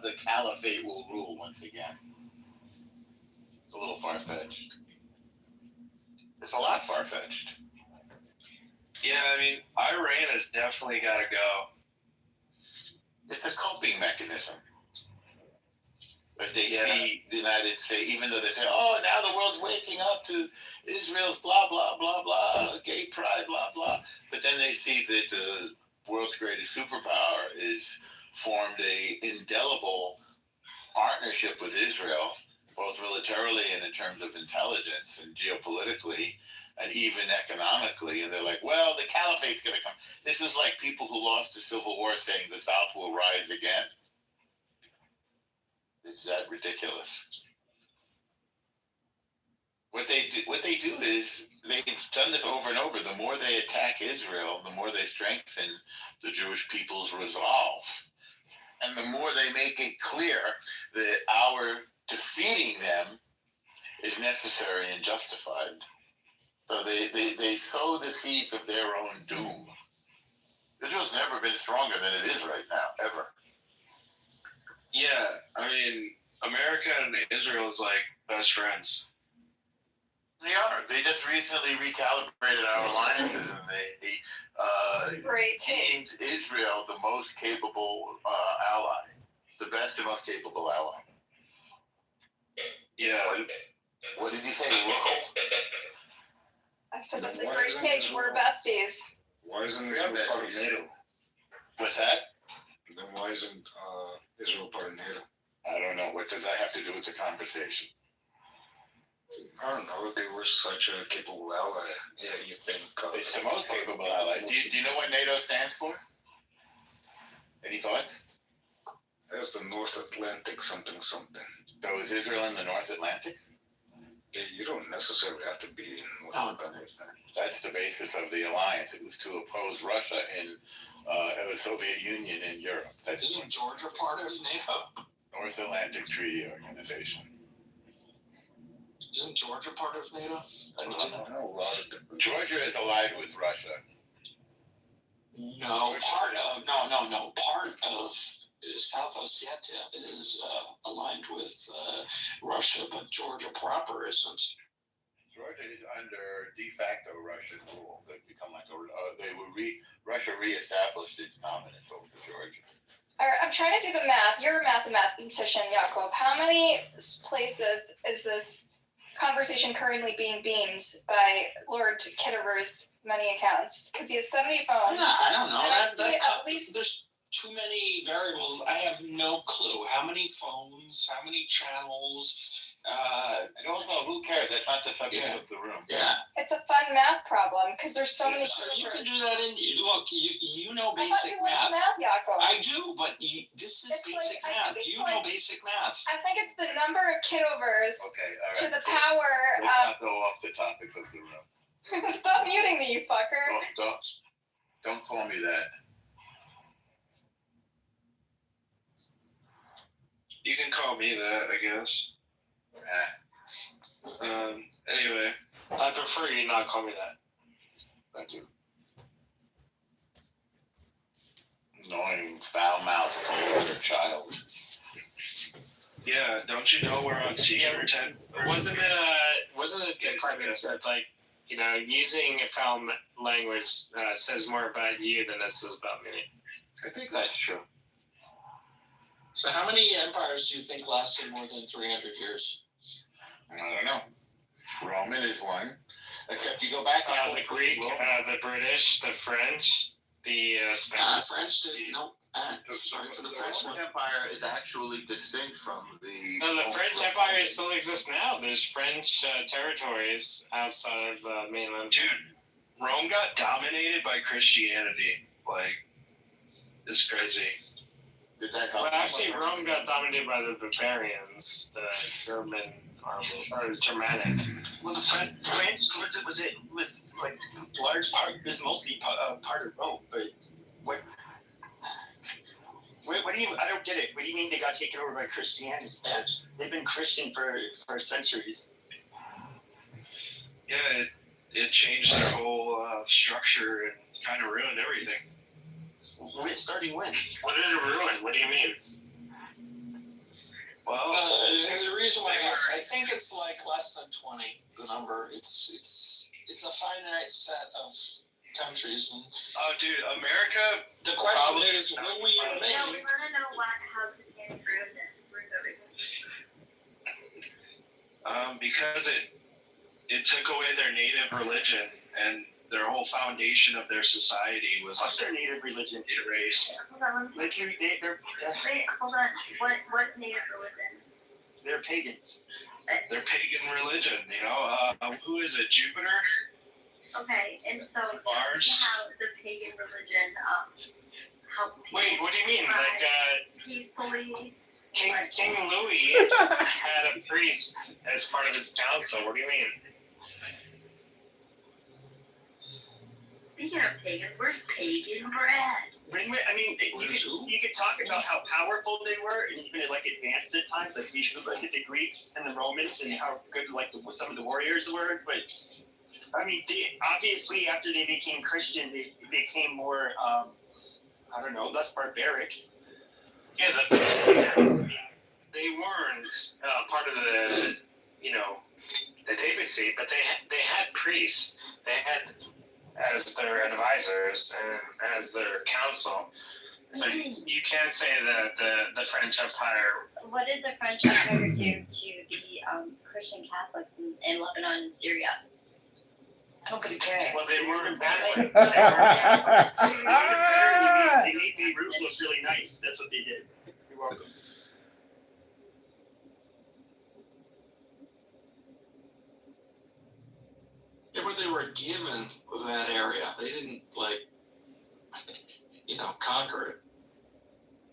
the caliphate will rule once again. It's a little far-fetched. It's a lot far-fetched. Yeah, I mean, Iran has definitely got to go. It's a coping mechanism. If they see the United States, even though they say, oh, now the world's waking up to Israel's blah, blah, blah, blah, gay pride, blah, blah. But then they see that the world's greatest superpower is formed a indelible partnership with Israel, both militarily and in terms of intelligence and geopolitically and even economically. And they're like, well, the caliphate's going to come. This is like people who lost the Civil War saying the South will rise again. Is that ridiculous? What they do is they've done this over and over. The more they attack Israel, the more they strengthen the Jewish people's resolve. And the more they make it clear that our defeating them is necessary and justified. So they sow the seeds of their own doom. Israel's never been stronger than it is right now, ever. Yeah, I mean, America and Israel is like best friends. They are. They just recently recalibrated our alliances, and they deemed Israel the most capable ally, the best and most capable ally. Yeah. What did you say? I said that's a great take. We're besties. Why isn't Israel part of NATO? What's that? Then why isn't Israel part of NATO? I don't know. What does that have to do with the conversation? I don't know. They were such a capable ally. Yeah, you think. It's the most capable ally. Do you know what NATO stands for? Any thoughts? That's the North Atlantic something something. So is Israel in the North Atlantic? Yeah, you don't necessarily have to be in North Atlantic. That's the basis of the alliance. It was to oppose Russia in the Soviet Union in Europe. Isn't Georgia part of NATO? North Atlantic Treaty Organization. Isn't Georgia part of NATO? I don't know. Georgia is allied with Russia. No, part of South Ossetia is aligned with Russia, but Georgia proper isn't. Georgia is under de facto Russian rule. They've become like Russia reestablished its dominance over Georgia. All right, I'm trying to do the math. You're a mathematician, Jakob. How many places is this conversation currently being beamed by Lord Kitover's many accounts because he has 70 phones. Yeah, I don't know. And I see at Least there's too many variables. I have no clue. How many phones? How many channels? And also, who cares? That's not the subject of the room. Yeah. It's a fun math problem because there's so many. So you can do that look. You know I basic thought you liked math. math, Yaakov. I do, but this is It's basic like- I math. think it's You know basic math. I think it's the number of Kitovers Okay, all right. to the power Let's of. not go off the topic of the room. Stop muting me, you fucker. Don't call me that. You can call me that, I guess. Anyway, I prefer you not call me that. Thank you. Annoying, foul-mouthed, older child. yeah, don't you know we're on secret 10? Wasn't it the part that said like, you know, using a foul language says more about you than it says about me? I think that's true. So how many empires do you think lasted more than 300 years? I don't know. Roman is one. Except you go back on The Greek, the British, the French, the Spanish. French did no. Sorry for the French one. Roman Empire is actually distinct from the. No, the French Empire still exists now. There's French territories outside of mainland. Dude, Rome got dominated by Christianity. Like, it's crazy. Did that help? Well, actually, Rome got dominated by the barbarians, the German army, or the Germanic. Well, the French was like large part. It was mostly part of Rome, but what do you? I don't get it. What do you mean they got taken over by Christianity? They've been Christian for centuries. Yeah, it changed their whole structure and kind of ruined everything. Starting when? What did it ruin? What do you mean? Well, the reason why I think it's like less than 20. The number. It's a finite set of countries. And oh, dude, America. The question is, will we No, remain? we want to know how Christianity ruined everything. Because it took away their native religion and their whole foundation of their society was What's their native religion? erased. Hold on, let me Like they're wait, hold on. What native religion? they're pagans. Their pagan religion, you know. Who is it? Jupiter? Okay, and so tell me Mars? how the pagan religion helps people. Wait, what do you mean? Like, peacefully. King Louis had a priest as part of his council. What do you mean? Speaking of pagans, where's pagan bread? I mean, you could talk about how powerful they were, and even like advanced at times. Like you look at the Greeks and the Romans, and how good like some of the warriors were. But I mean, obviously after they became Christian, they became more, I don't know, less barbaric. Yeah, they weren't part of the, the papacy, but they had priests. They had as their advisors and as their council. So you can't say that the French Empire. What did the French Empire do to the Christian Catholics in Lebanon and Syria? Nobody cares. Well, they weren't bad. They made Beirut look really nice. That's what they did. You're welcome. Yeah, but they were given that area. They didn't conquer it.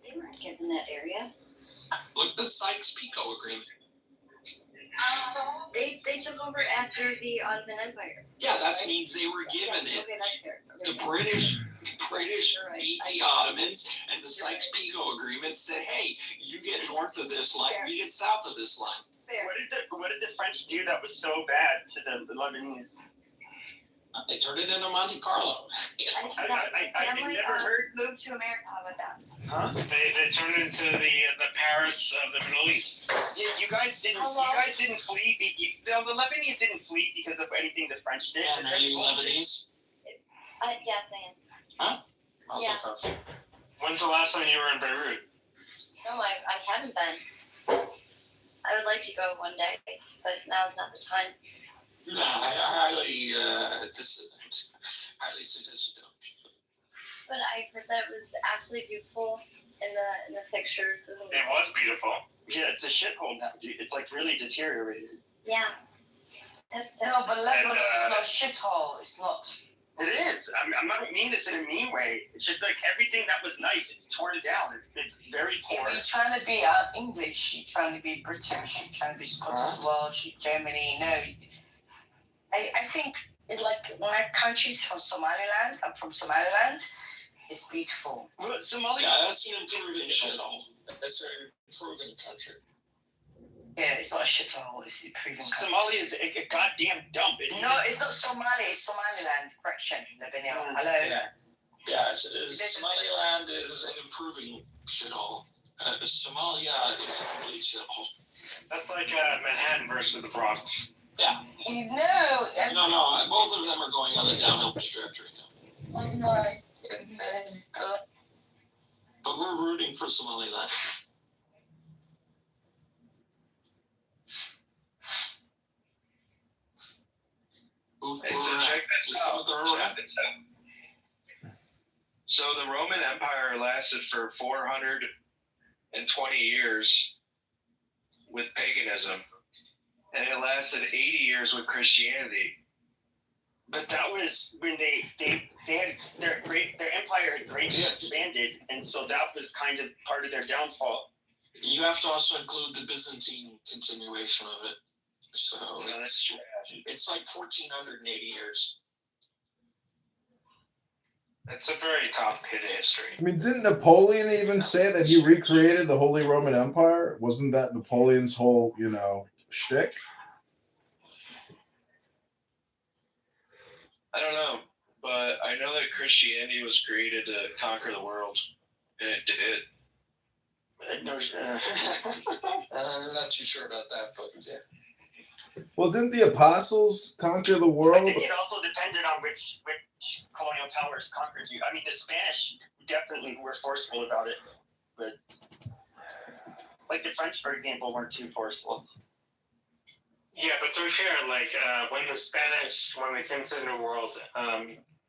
They weren't given that area. Look at the Sykes-Picot Agreement. They took over after the Ottoman Empire. Yeah, that means they were given it. Okay, that's fair. The British beat the Ottomans, and the Sykes-Picot Agreement said, "Hey, you get north of this line, we get south of this line." Fair. What did the French do that was so bad to the Lebanese? They turned it into Monte Carlo. I never heard. Moved to America. How about that? Huh? They turned into the Paris of the Middle East. Yeah, you guys didn't flee. The Lebanese didn't flee because of anything the French did. And are you Lebanese? Yes, I am. Huh? Also Yeah. When's the last time you were in Beirut? No, I haven't been. I would like to go one day, but now is not the time. No, I highly suggest you don't. But I heard that it was absolutely beautiful in the pictures. It was beautiful. Yeah, it's a shithole now, dude. It's like really deteriorated. Yeah. That's No, but Lebanon is not a shithole. It's not. It is. I don't mean this in a mean way. It's just like everything that was nice, it's torn down. It's very Yeah, poor. but you're trying to be English, you're trying to be British, you're trying to be Scottish, Welsh, Germany. No, I think it's like my country's from Somaliland. I'm from Somaliland. It's beautiful. Well, Somalia. Yeah, that's an improving shithole. That's an improving country. Yeah, it's not a shithole. It's an improving country. Somalia is a goddamn dump. No, it's not Somali. It's Somaliland. Correction, Lebanon. Hello. Yeah. Yes, it is. Somaliland is an improving shithole. Somalia is a complete shithole. That's like Manhattan versus the Bronx. Yeah. No. Both of them are going on the downhill trajectory now. Oh my goodness. But we're rooting for Somaliland. Hey, so check this out. So the Roman Empire lasted for 420 years with paganism, and it lasted 80 years with Christianity. But that was when they had their empire had greatly expanded, and so that was kind of part of their downfall. You have to also include the Byzantine continuation of it. So it's like 1480 years. It's a very complicated history. I mean, didn't Napoleon even say that he recreated the Holy Roman Empire? Wasn't that Napoleon's whole, shtick? I don't know, but I know that Christianity was created to conquer the world, and it did. I'm not too sure about that, but yeah. Well, didn't the apostles conquer the world? I think it also depended on which colonial powers conquered you. I mean, the Spanish definitely were forceful about it, but like the French, for example, weren't too forceful. Yeah, but to be fair, like when the Spanish, when they came to the New World,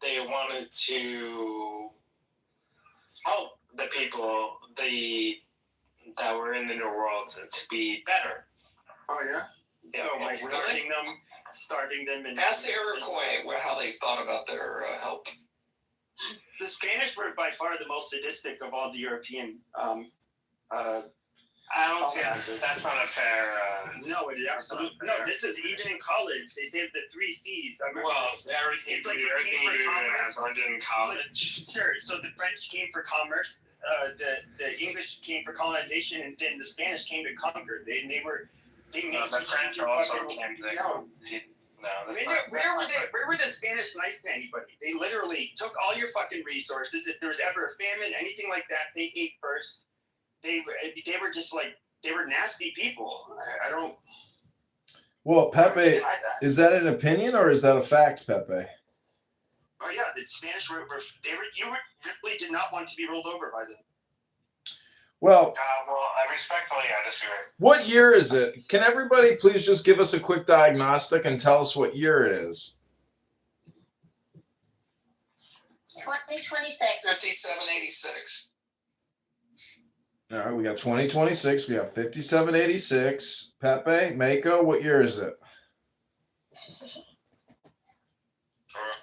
they wanted to help the people that were in the New World to be better. Oh yeah. Yeah, by starting them, and ask the Iroquois how they thought about their help. The Spanish were by far the most sadistic of all the European. I don't think that's not a fair. No, it is absolutely no. This is even in college. They say the 3 C's. Everything like you learned in college. Sure. So the French came for commerce. The English came for colonization, and then the Spanish came to conquer. They made the French also came to. Where were the Spanish nice to anybody? They literally took all your fucking resources. If there was ever a famine, anything like that, they ate first. They were just like, they were nasty people. I don't. Well, Pepe, is that an opinion or is that a fact, Pepe? Oh yeah, the Spanish you really did not want to be rolled over by them. Well, I respectfully disagree. What year is it? Can everybody please just give us a quick diagnostic and tell us what year it is? 2026. 5786. All right, we got 2026. We got 5786. Pepe, Mako, what year is it?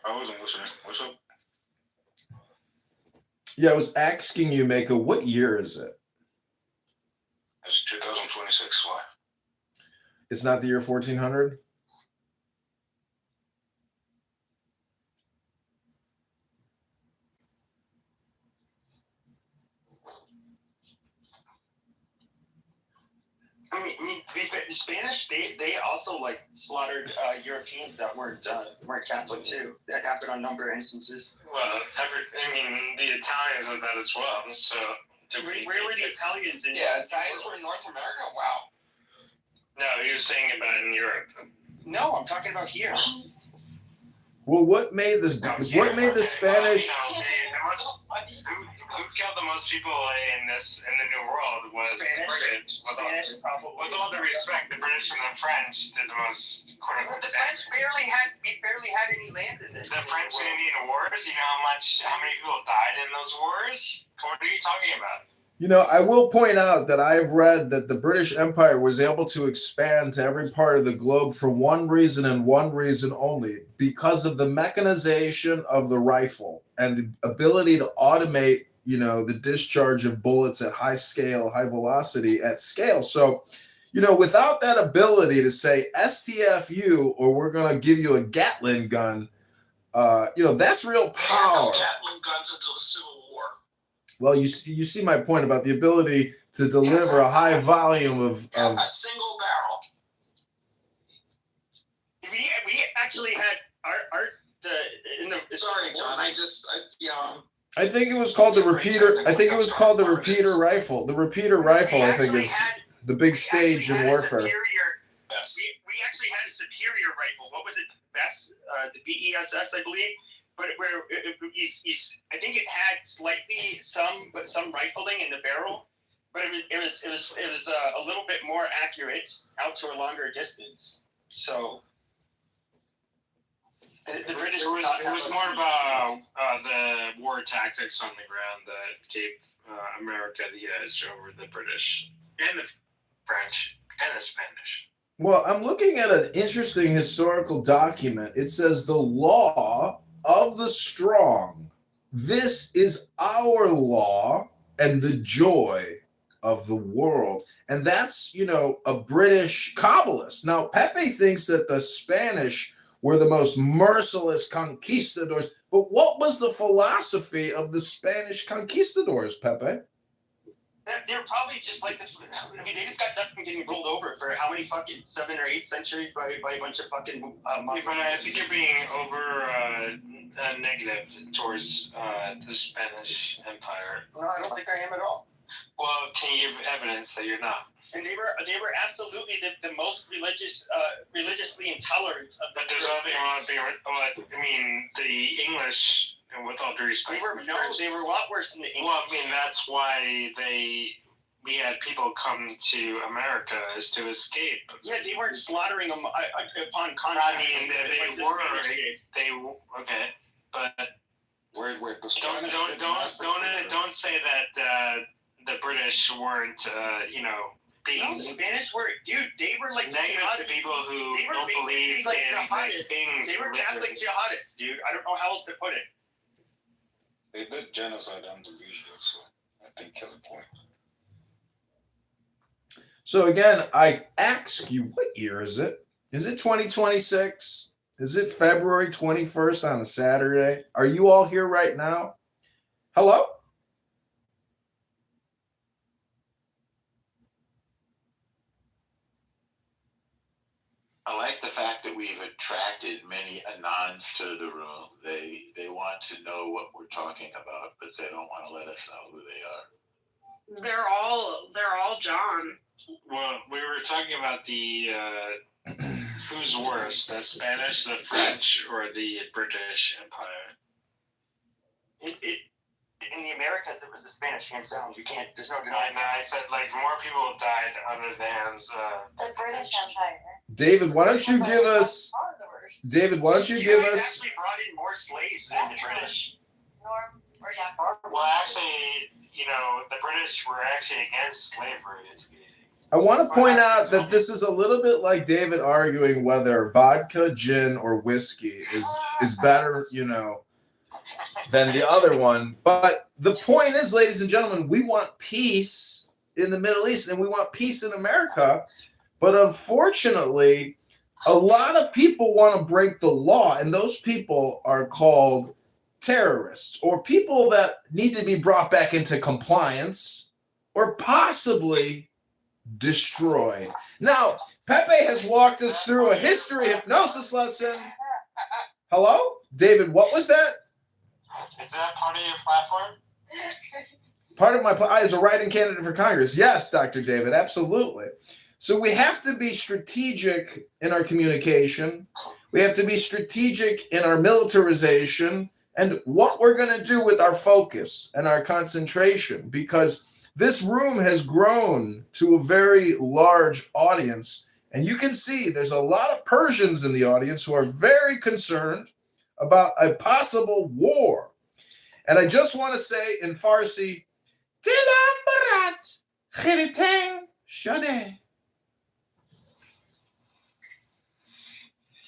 I wasn't listening. What's up? Yeah, I was asking you, Mako, what year is it? It's 2026. Why? It's not the year 1400? I mean, to be fair, the Spanish, they also like slaughtered Europeans that weren't Catholic too. That happened on a number of instances. Well, the Italians did that as well. So where were the Italians? Italians were in North America. Wow. No, he was saying about in Europe. No, I'm talking about here. Well, what made the Spanish? Who killed the most people in the New World was the British. With all the respect, the British and the French did the most. Well, the French barely had any land in it. The French and Indian Wars. You know how many people died in those wars? What are you talking about? You know, I will point out that I've read that the British Empire was able to expand to every part of the globe for one reason and one reason only, because of the mechanization of the rifle and the ability to automate, you know, the discharge of bullets at high scale, high velocity at scale. So, you know, without that ability to say STFU or we're going to give you a Gatling gun, you know, that's real power. Gatling guns until the Civil War. Well, you see my point about the ability to deliver a high volume of a single barrel. We actually had Sorry, John. I think it was called the repeater. I think it was called the repeater rifle. The repeater rifle, I think, is the big stage in warfare. Yes. We actually had a superior rifle. What was it? The BESS, I believe. But I think it had slightly some rifling in the barrel, but it was a little bit more accurate out to a longer distance. So the British it was more about the war tactics on the ground that gave America the edge over the British and the French and the Spanish. Well, I'm looking at an interesting historical document. It says the law of the strong. This is our law and the joy of the world. And that's, you know, a British Kabbalist. Now, Pepe thinks that the Spanish were the most merciless conquistadors. But what was the philosophy of the Spanish conquistadors, Pepe? They're probably just like they just got done getting rolled over for how many fucking 7 or 8 centuries by a bunch of fucking Muslims. But I think you're being over negative towards the Spanish Empire. No, I don't think I am at all. Well, can you give evidence that you're not? And they were absolutely the most religiously intolerant of the. But there's nothing wrong with being. I mean, the English. And with all due respect, they were a lot worse than the English. Well, I mean, that's why we had people come to America is to escape. Yeah, they weren't slaughtering them upon contact. I mean, they okay, but don't say that the British weren't being. No, the Spanish were, dude. They were like negative to people who don't believe like in jihadists. Things. They were Catholic jihadists, dude. I don't know how else to put it. They did genocide on the region, so I think that's the point. So again, I ask you, what year is it? Is it 2026? Is it February 21st on a Saturday? Are you all here right now? Hello? I like the fact that we've attracted many Anons to the room. They want to know what we're talking about, but they don't want to let us know who they are. They're all John. Well, we were talking about the who's worse, the Spanish, the French, or the British Empire. In the Americas, it was the Spanish, hands down. You can't. There's no denying. No, I said like more people died under the hands. The British Empire. David, why don't you give us? David, why don't you give us? Actually brought in more slaves than the British. Well, actually, the British were actually against slavery. I want to point out that this is a little bit like David arguing whether vodka, gin, or whiskey is better, than the other one. But the point is, ladies and gentlemen, we want peace in the Middle East and we want peace in America. But unfortunately, a lot of people want to break the law, and those people are called terrorists or people that need to be brought back into compliance or possibly destroyed. Now, Pepe has walked us through a history hypnosis lesson. Hello? David, what was that? Is that part of your platform? Part of my as a writing candidate for Congress. Yes, Dr. David, absolutely. So we have to be strategic in our communication. We have to be strategic in our militarization and what we're going to do with our focus and our concentration, because this room has grown to a very large audience. And you can see there's a lot of Persians in the audience who are very concerned about a possible war. And I just want to say in Farsi, Dilam barat khiriteng shade.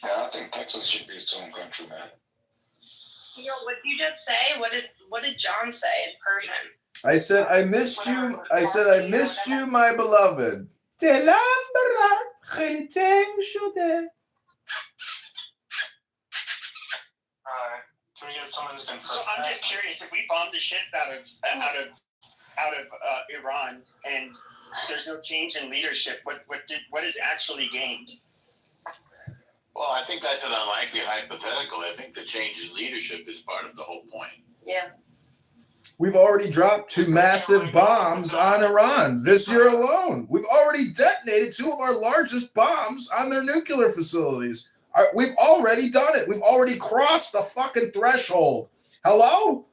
Yeah, I think Texas should be its own country, man. Yo, what did you just say? What did John say in Persian? I said, I missed you. I said, I missed you, my beloved. Dilam barat khiriteng shade. Can we get someone who's confirmed? So I'm just curious, if we bomb the shit out of Iran and there's no change in leadership, what is actually gained? Well, I think that's an unlikely hypothetical. I think the change in leadership is part of the whole point. Yeah. We've already dropped 2 massive bombs on Iran this year alone. We've already detonated 2 of our largest bombs on their nuclear facilities. We've already done it. We've already crossed the fucking threshold. Hello?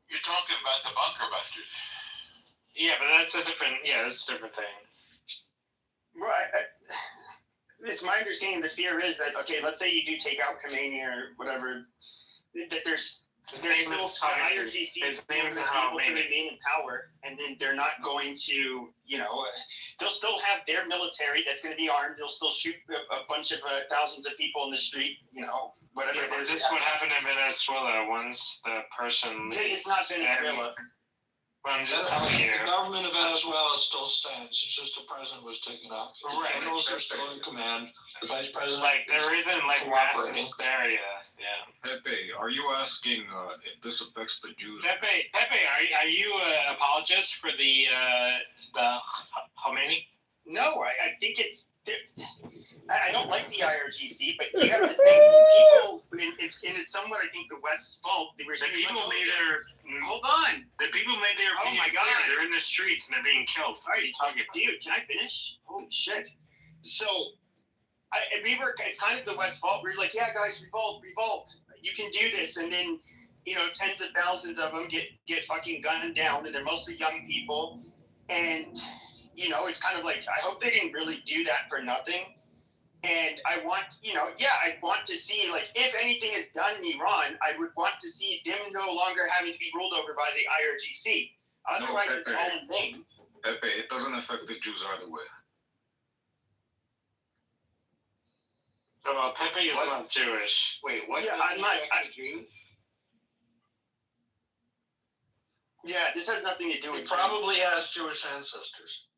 You're talking about the bunker busters. Yeah, but that's a different thing. Right. It's my understanding the fear is that, okay, let's say you do take out Khomeini or whatever, that there's little IRGCs able to remain in power, and then they're not going to, they'll still have their military that's going to be armed. They'll still shoot a bunch of thousands of people in the street, whatever. Yeah, but this is what happened in Venezuela once the person. It's not Venezuela. Well, I'm just telling you. The government of Venezuela still stands. It's just the president was taken out. The generals are still in command. The vice president. There isn't mass hysteria. Yeah. Pepe, are you asking if this affects the Jews? Pepe, are you an apologist for the Khomeini? No, I think it's. I don't like the IRGC, but you have to think it's somewhat, I think, the West's fault. The people made their. Hold on. The people made their. Oh my God! Clear. They're in the streets and they're being killed. Dude, can I finish? Holy shit! So, it's kind of the West's fault. We're like, yeah, guys, revolt. You can do this, and then tens of thousands of them get fucking gunned down, and they're mostly young people, and it's kind of like I hope they didn't really do that for nothing. And I want, I want to see, if anything is done in Iran, I would want to see them no longer having to be ruled over by the IRGC. Otherwise, it's all in vain. Pepe, it doesn't affect the Jews either way. Well, Pepe is not Jewish. Wait, what? Yeah, I'm not. Jews? Yeah, this has nothing to do with. He probably has Jewish ancestors.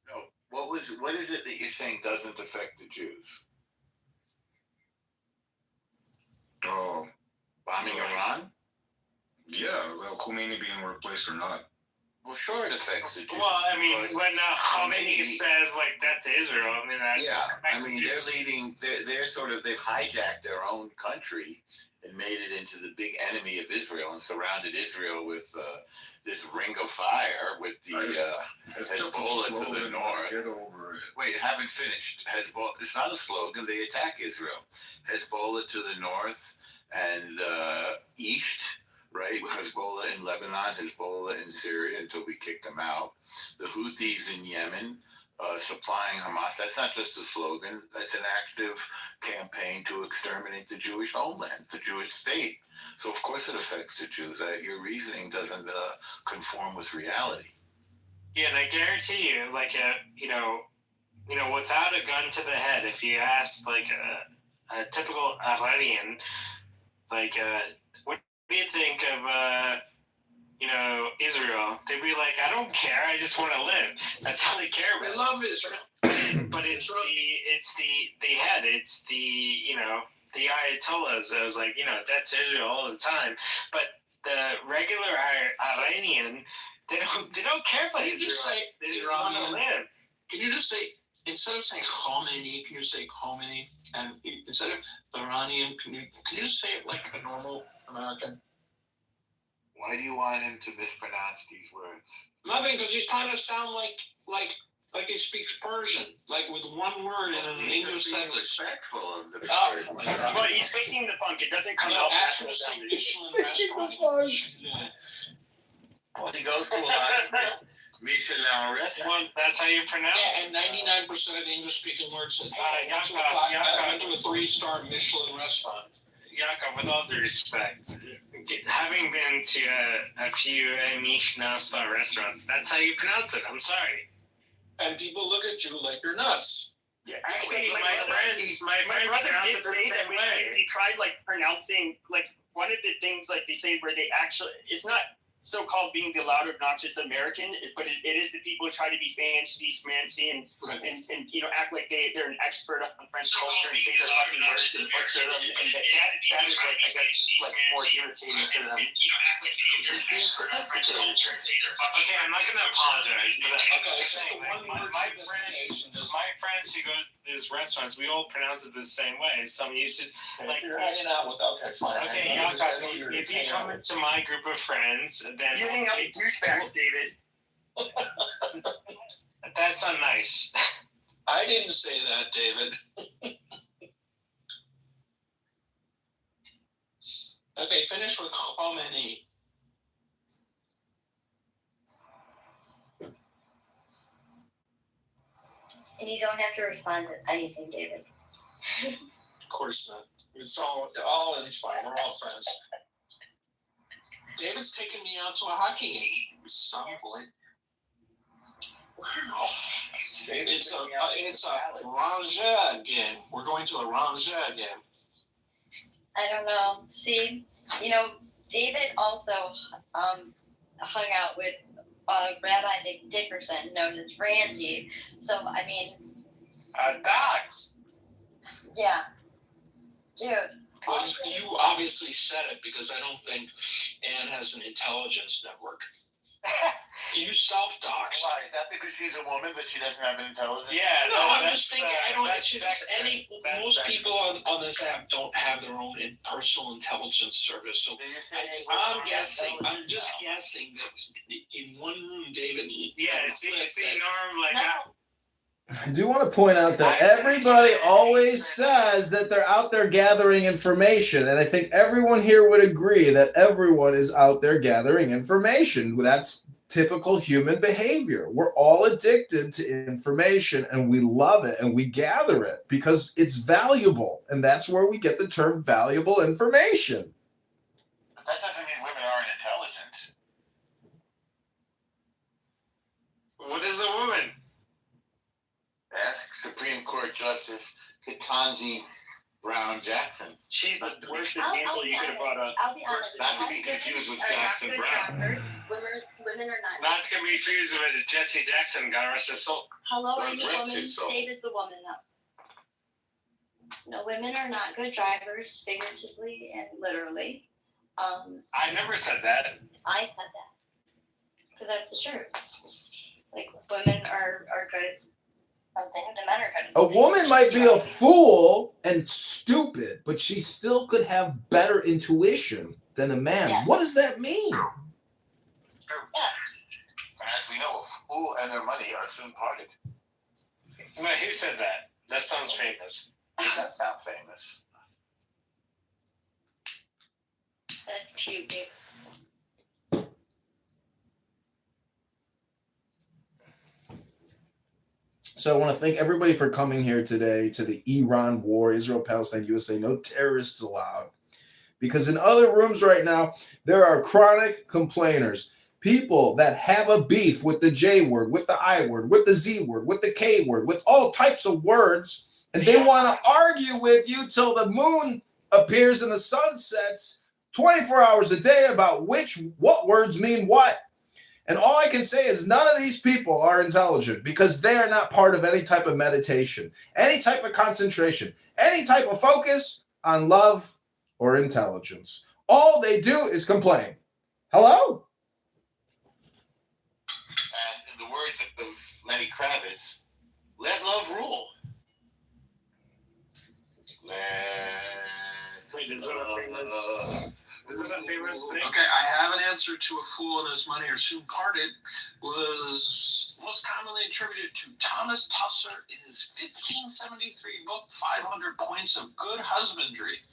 No. What is it that you're saying doesn't affect the Jews? Oh, bombing Iran? Yeah, well, Khomeini being replaced or not. Well, sure, it affects the Jews. Well, I mean, when Khomeini says death to Israel, I mean that. Yeah, I mean they're leading. They've hijacked their own country and made it into the big enemy of Israel and surrounded Israel with this ring of fire with the Hezbollah to the north. Get over it. Wait, haven't finished. Hezbollah. It's not a slogan. They attack Israel. Hezbollah to the north and east. Right, Hezbollah in Lebanon, Hezbollah in Syria until we kick them out. The Houthis in Yemen supplying Hamas. That's not just a slogan. That's an active campaign to exterminate the Jewish homeland, the Jewish state. So of course it affects the Jews. Your reasoning doesn't conform with reality. Yeah, and I guarantee you, without a gun to the head, if you ask a typical Iranian, what do you think of Israel? They'd be like, I don't care, I just want to live. That's all they care about. They love Israel. But it's the head, it's the Ayatollahs. I was like, that's Israel all the time. But the regular Iranian, they don't care about Israel. They just want to live. Can you just say, instead of saying Khomeini, can you say Khomeini? And instead of Iranian, can you just say it like a normal American? Why do you want him to mispronounce these words? Nothing, because he's trying to sound like Like he speaks Persian, like with one word in an English sentence. Respectful of the Oh my God. But he's faking the funk. It doesn't come No, out ask him natural. to say Michelin restaurant. Well, he goes to a lot of Michelin restaurants. Well, that's how you pronounce Yeah, it. and 99% of the English-speaking words says, "Hey, I went to a 3-star Michelin restaurant." Yaakov, with all due respect, having been to a few Michelin star restaurants, that's how you pronounce it. I'm sorry. And people look at you like you're nuts. Yeah, Actually, my friends friends brother pronounce did it the say that same when way. they tried like pronouncing like one of the things like they say where they actually it's not so-called being the loud obnoxious American, but it is the people who try to be fancy, smancy, and act like they're an expert on French culture and say their fucking words and butcher them, and that is like I guess like more irritating to them. Okay, I'm not gonna apologize for that. Okay, it's just a one-word my sophistication. friends who go to these restaurants, we all pronounce it the same way. So I'm used to If you're hanging out with, okay, fine. Okay, Yaakov, if you come into my group of friends, then You hang out with douchebags, David. That's not nice. I didn't say that, David. Okay, finish with Khomeini. And you don't have to respond to anything, David. Of course not. It's all in fine. We're all friends. David's taking me out to a hockey game at some point. Wow. It's a Rangers game. We're going to a Rangers game. I don't know. See, David also hung out with Rabbi Nick Dickerson, known as Randy. So, I mean... Docs. Yeah. Dude. Well, you obviously said it because I don't think Anne has an intelligence network. You self-dox. Why? Is that because she's a woman that she doesn't have an intelligence? Yeah. No, I'm just thinking. I don't. Most people on this app don't have their own personal intelligence service. So I'm guessing. I'm just guessing that in one room, David. Yeah. See, Norm, like. No. I do want to point out that everybody always says that they're out there gathering information, and I think everyone here would agree that everyone is out there gathering information. That's typical human behavior. We're all addicted to information, and we love it, and we gather it because it's valuable, and that's where we get the term valuable information. But that doesn't mean women aren't intelligent. What is a woman? Ask Supreme Court Justice Ketanji Brown Jackson. She's the worst example you could have brought up. I'll be honest. Not to be confused with Jackson Brown. Women are not. Not to be confused with Jesse Jackson, God rest his soul. Hello, God are you rest woman? his soul. David's a woman now. No, women are not good drivers, figuratively and literally. I never said that. I said that because that's the truth. Like women are good at some things, and men are good at A woman might be a fool and stupid, but she still could have better intuition than a man. Yeah. What does that mean? As we know, a fool and their money are soon parted. No, who said that? That sounds famous. It does sound famous. That's cute, babe. So I want to thank everybody for coming here today to the Iran war, Israel, Palestine, USA, no terrorists allowed. Because in other rooms right now, there are chronic complainers, people that have a beef with the J word, with the I word, with the Z word, with the K word, with all types of words, and they want to argue with you till the moon appears and the sun sets 24 hours a day about what words mean what. And all I can say is none of these people are intelligent because they are not part of any type of meditation, any type of concentration, any type of focus on love or intelligence. All they do is complain. Hello? And in the words of Lenny Kravitz, let love rule. Wait, is that a famous? Is it a famous thing? Okay, I have an answer to a fool and his money are soon parted. Was most commonly attributed to Thomas Tusser in his 1573 book, 500 Points of Good Husbandry.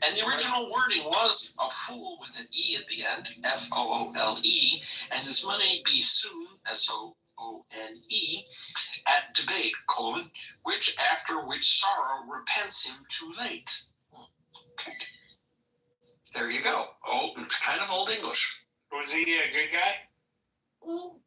And the original wording was a fool with an E at the end, Foole, and his money be soon, Soone, at debate, which after which sorrow repents him too late. Okay. There you go. Old, kind of old English. Was he a good guy? No.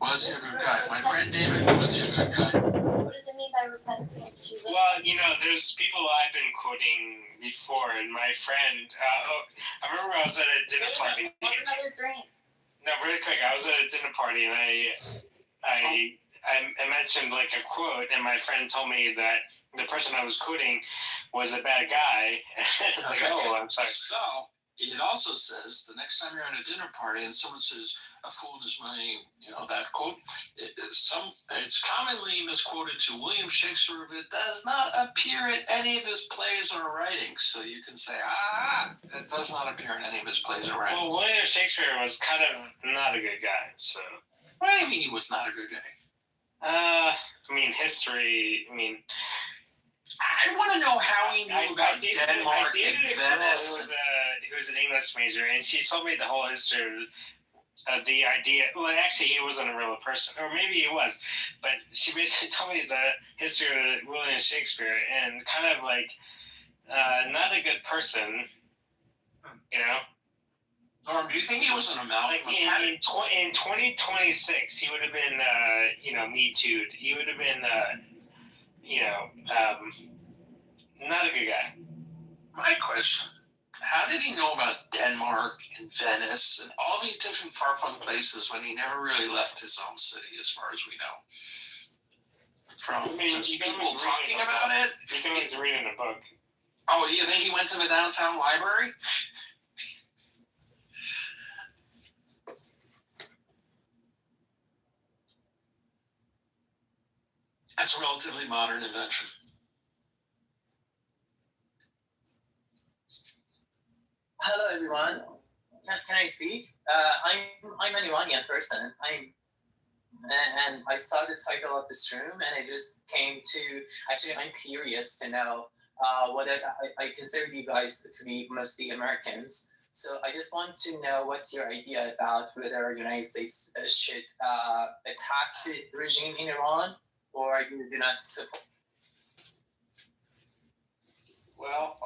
Was he a good guy? My friend David, was he a good guy? What does it mean by repents him too late? Well, there's people I've been quoting before, and my friend, I remember I was at a dinner party. Have another drink. No, really quick. I was at a dinner party, and I mentioned like a quote, and my friend told me that the person I was quoting was a bad guy. It's like, oh, I'm sorry. So it also says the next time you're at a dinner party and someone says a fool is money, that quote. It's commonly misquoted to William Shakespeare, but it does not appear in any of his plays or writings. So you can say, it does not appear in any of his plays or writings. Well, William Shakespeare was kind of not a good guy. So what do you mean he was not a good guy? History. I want to know how he knew about Denmark and Venice. Who was an English major, and she told me the whole history of the idea. Well, actually, he wasn't a real person, or maybe he was, but she basically told me the history of William Shakespeare, and kind of like not a good person, Norm, do you think he was an amalgam? Like in 2026, he would have been, Me Too'd. He would have been, not a good guy. My question, how did he know about Denmark and Venice and all these different far-flung places when he never really left his own city, as far as we know? From just people talking about it? You can always read in a book. Oh, you think he went to the downtown library? That's a relatively modern invention. Hello, everyone. Can I speak? I'm an Iranian person. And I saw the title of this room, and I just came to. Actually, I'm curious to know whether I consider you guys to be mostly Americans. So I just want to know what's your idea about whether the United States should attack the regime in Iran, or you do not support. Well,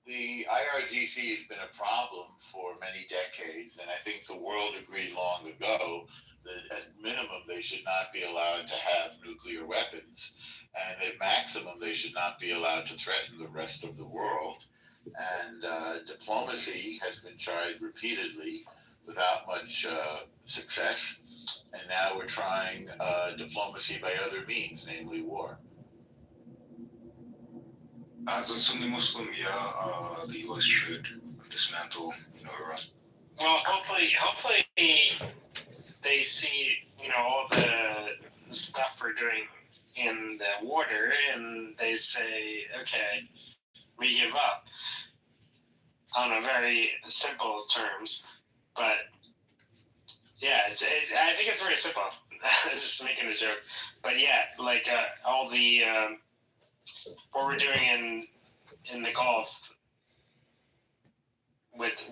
the IRGC has been a problem for many decades, and I think the world agreed long ago that at minimum they should not be allowed to have nuclear weapons, and at maximum they should not be allowed to threaten the rest of the world. And diplomacy has been tried repeatedly without much success, and now we're trying diplomacy by other means, namely war. As a Sunni Muslim, the U.S. should dismantle Iran. Well, hopefully they see, all the stuff we're doing in the water, and they say, okay, we give up on a very simple terms. But yeah, I think it's very simple. I was just making a joke, but yeah, like all the what we're doing in the Gulf with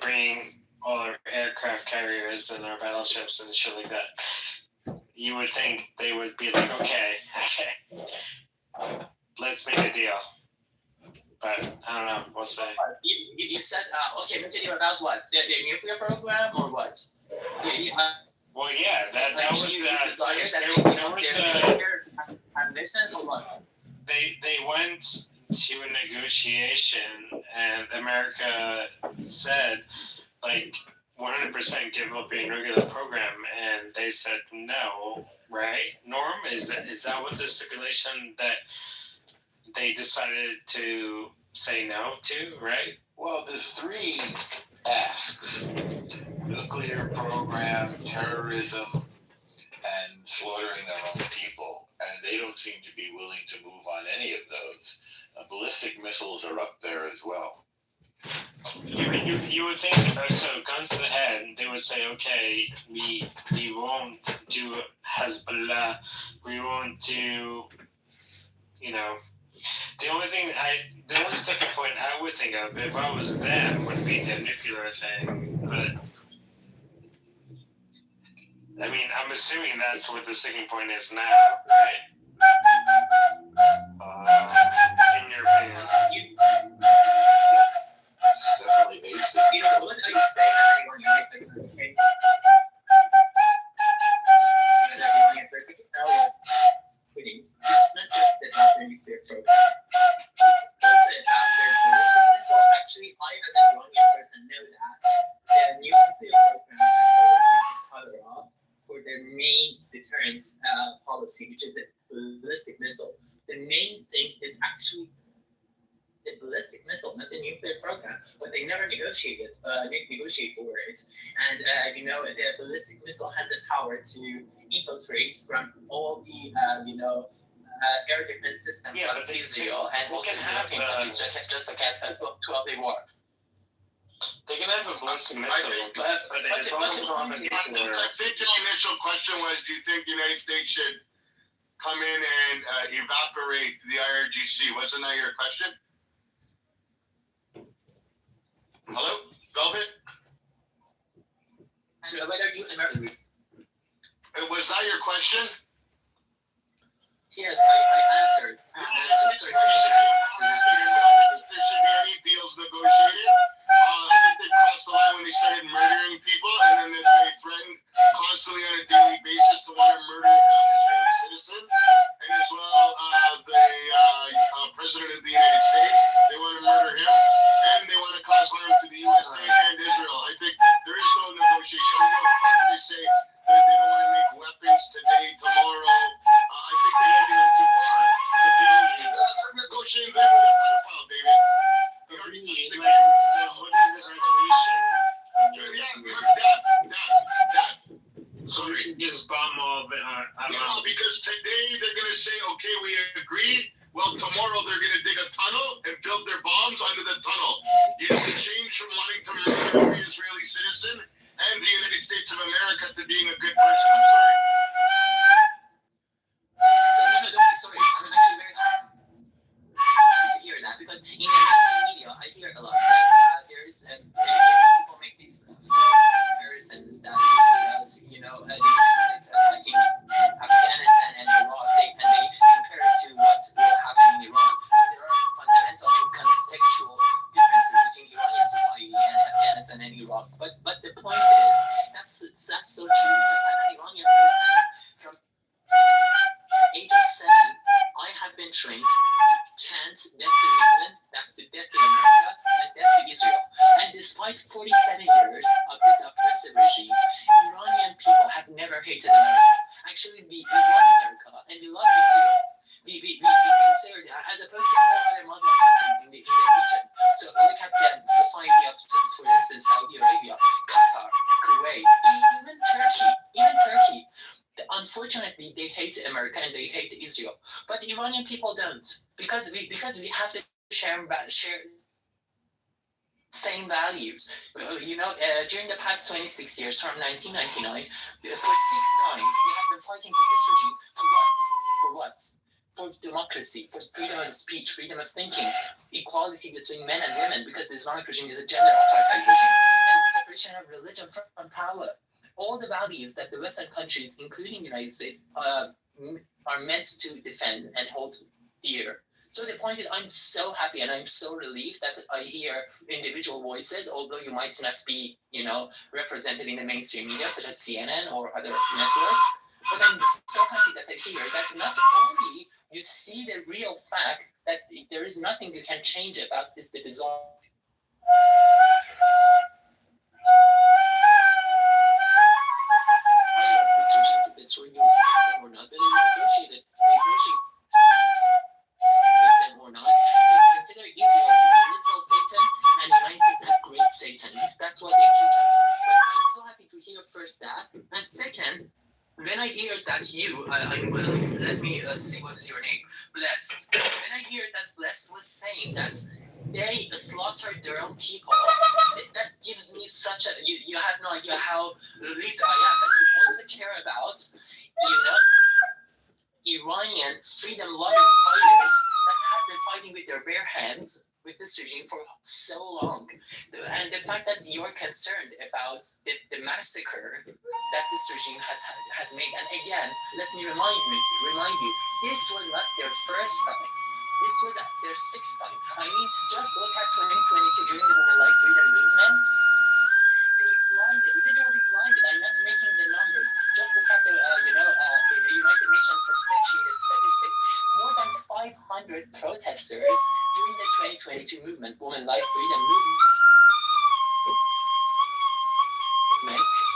bringing all our aircraft carriers and our battleships and shit like that. You would think they would be like, okay, let's make a deal. But I don't know. We'll say. You said okay, but tell you about what? The nuclear program or what? Well, yeah, that was you the desire that ambition or what? They went to a negotiation, and America said, like, 100% give up your nuclear program, and they said no, right? Norm, is that what the stipulation that they decided to say no to, right? Well, there's three asks: nuclear program, terrorism, and slaughtering their own people. And they don't seem to be willing to move on any of those. Ballistic missiles are up there as well. You would think so. Guns to the head, they would say, okay, we won't do Hezbollah, we won't do, you know. The only second point I would think of if I was them would be the nuclear thing, but I mean, I'm assuming that's what the sticking point is now, right? In your opinion. Definitely based. You know what I would say? Okay. It's not just about their nuclear program. It's also about their ballistic missile. Actually, I, as an Iranian person, know that their nuclear program has always been the cover-up for their main deterrence policy, which is the ballistic missile. The main thing is actually the ballistic missile, not the nuclear program, but they never negotiate over it. And the ballistic missile has the power to infiltrate from all the air defense systems of Israel and also European countries just like at 12-day war. They can have a ballistic missile, but it's also on the nuclear. I think your initial question was, do you think the United States should come in and evaporate the IRGC? Wasn't that your question? Hello? Velvet? And whether you Americans. Was that your question? Yes, I answered. There should be any deals negotiated. I think they crossed the line when they started murdering people, and then they threatened constantly on a daily basis to want to murder Israeli citizens, and as well the president of the United States. They want to murder him, and they want to cause harm to the USA and Israel. I think there is no negotiation. I don't know if they say that they don't want to make weapons today, tomorrow. I think they don't get too far. That's a negotiating thing with a pedophile, David. He already took what is the resolution? Death. So we should just bomb all of it. Because today they're going to say, okay, we agreed. Well, tomorrow they're going to dig a tunnel and build their bombs under the tunnel. You don't change from wanting to murder every Israeli citizen and the United States of America to being a good person. I'm sorry. Don't be sorry. I'm actually very happy to hear that because in the mainstream media, I hear a lot that there is people make these false comparisons that the United States attacking Afghanistan and Iraq, and they compare it to what will happen in Iran. So there are fundamental and contextual differences between Iranian society and Afghanistan and Iraq. But the point is that's so true. So as an Iranian person, from age of 7, I have been trained to chant death to England, death to America, and death to Israel. And despite 47 years of this oppressive regime, Iranian people have never hated America. Actually, we love America and we love Israel. We consider that as opposed to all other Muslim countries in the region. So look at the society of, for instance, Saudi Arabia, Qatar, Kuwait, even Turkey. Unfortunately, they hate America and they hate Israel, but the Iranian people don't because we have to share same values. During the past 26 years, from 1999, for 6 times we have been fighting for this regime. For what? For democracy, for freedom of speech, freedom of thinking, equality between men and women, because the Islamic regime is a gender apartheid regime, and separation of religion from power. All the values that the Western countries, including the United States, are meant to defend and hold dear. So the point is, I'm so happy and I'm so relieved that I hear individual voices, although you might not be, represented in the mainstream media, such as CNN or other networks. But I'm so happy that I hear that not only you see the real fact that there is nothing you can change about the design. This regime to destroy you or not, whether you negotiate with them or not, they consider Israel to be literal Satan and the United States as great Satan. That's what they teach us. But I'm so happy to hear first that. And second, when I hear that let me see what is your name, Blessed. When I hear that Blessed was saying that they slaughtered their own people. That gives me such a you have no idea how relieved I am that you also care about, Iranian freedom-loving fighters that have been fighting with their bare hands with this regime for so long. And the fact that you're concerned about the massacre that this regime has made. And again, let me remind you, this was not their first time. This was their sixth time. I mean, just look at 2022 during the Women Life Freedom Movement. They literally blinded. I'm not making the numbers. Just look at the United Nations substantiated statistic. More than 500 protesters during the 2022 movement, Women Life Freedom Movement,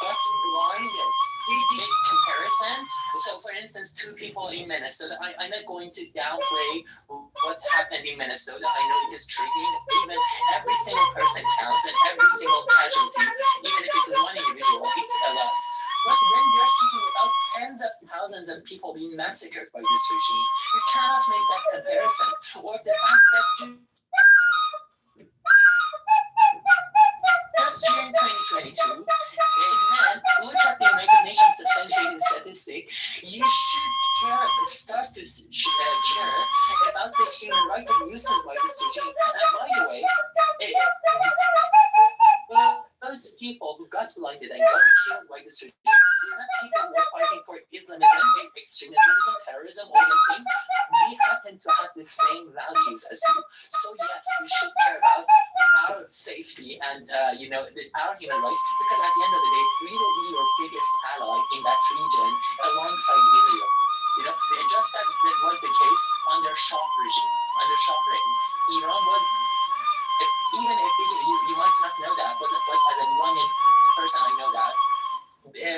got blinded. Big comparison. So, for instance, 2 people in Minnesota. I'm not going to downplay what happened in Minnesota. I know it is triggering. Even every single person counts, and every single casualty, even if it is one individual, it's a lot. But when we are speaking about tens of thousands of people being massacred by this regime, you cannot make that comparison. Or the fact that just during 2022, look at the United Nations substantiated statistic. You should start to care about the human rights abuses by this regime. And by the way, those people who got blinded and got killed by this regime were not people who were fighting for Islamism, extremism, terrorism, all those things. We happen to have the same values as you. So yes, we should care about our safety and our human rights, because at the end of the day, we will be your biggest ally in that region alongside Israel. Just as that was the case under Shah regime, under Shah reign. Iran was, even if you might not know that, wasn't like as an Iranian person, I know that.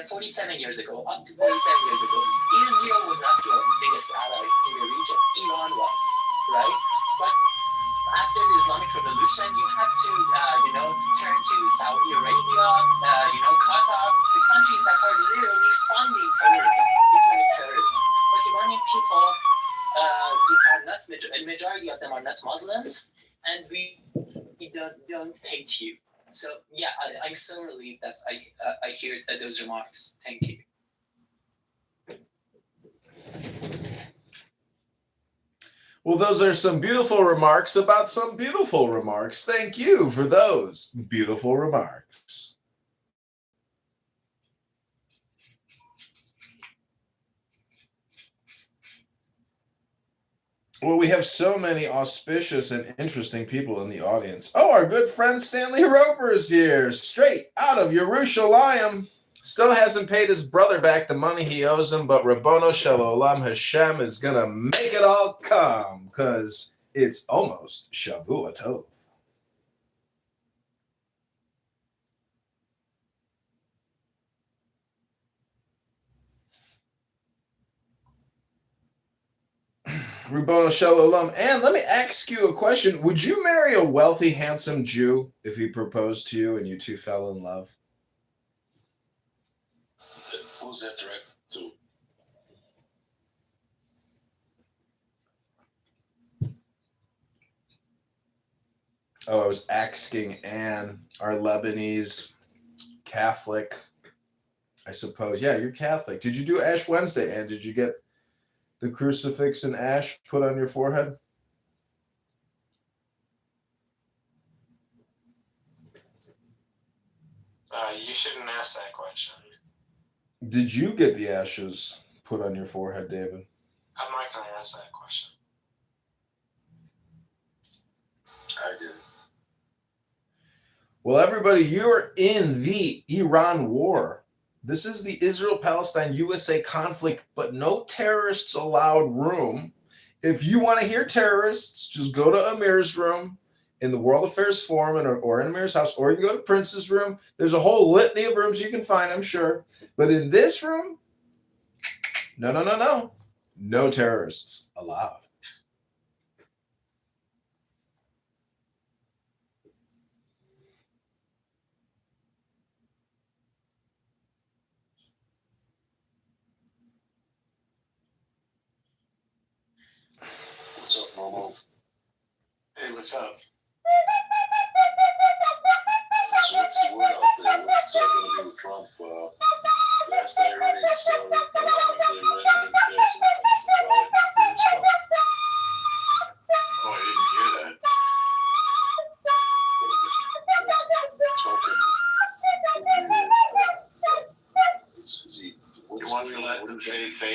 47 years ago, up to 47 years ago, Israel was not your biggest ally in the region. Iran was, right? But after the Islamic Revolution, you had to, turn to Saudi Arabia, Qatar, the countries that are literally funding terrorism, economic terrorism. But Iranian people are not, a majority of them are not Muslims, and we don't hate you. So yeah, I'm so relieved that I hear those remarks. Thank you. Well, those are some beautiful remarks about some beautiful remarks. Thank you for those beautiful remarks. Well, we have so many auspicious and interesting people in the audience. Oh, our good friend Stanley Roper is here, straight out of Yerushalayim. Still hasn't paid his brother back the money he owes him, but Rabbono Shel Olam Hashem is going to make it all come, because it's almost Shavua Tov. Rabbono Shel Olam. And let me ask you a question. Would you marry a wealthy, handsome Jew if he proposed to you and you two fell in love? Who's that directed to? Oh, I was asking Anne, our Lebanese Catholic, I suppose. Yeah, you're Catholic. Did you do Ash Wednesday, Anne? Did you get the crucifix and ash put on your forehead? You shouldn't ask that question. Did you get the ashes put on your forehead, David? I'm not going to ask that question. I did. Well, everybody, you're in the Iran war. This is the Israel-Palestine-USA conflict, but no terrorists allowed room. If you want to hear terrorists, just go to Amir's room in the World Affairs Forum or in Amir's house, or you can go to Prince's room. There's a whole litany of rooms you can find, I'm sure. But in this room, no. No terrorists allowed. What's up, Momo? Hey, what's up?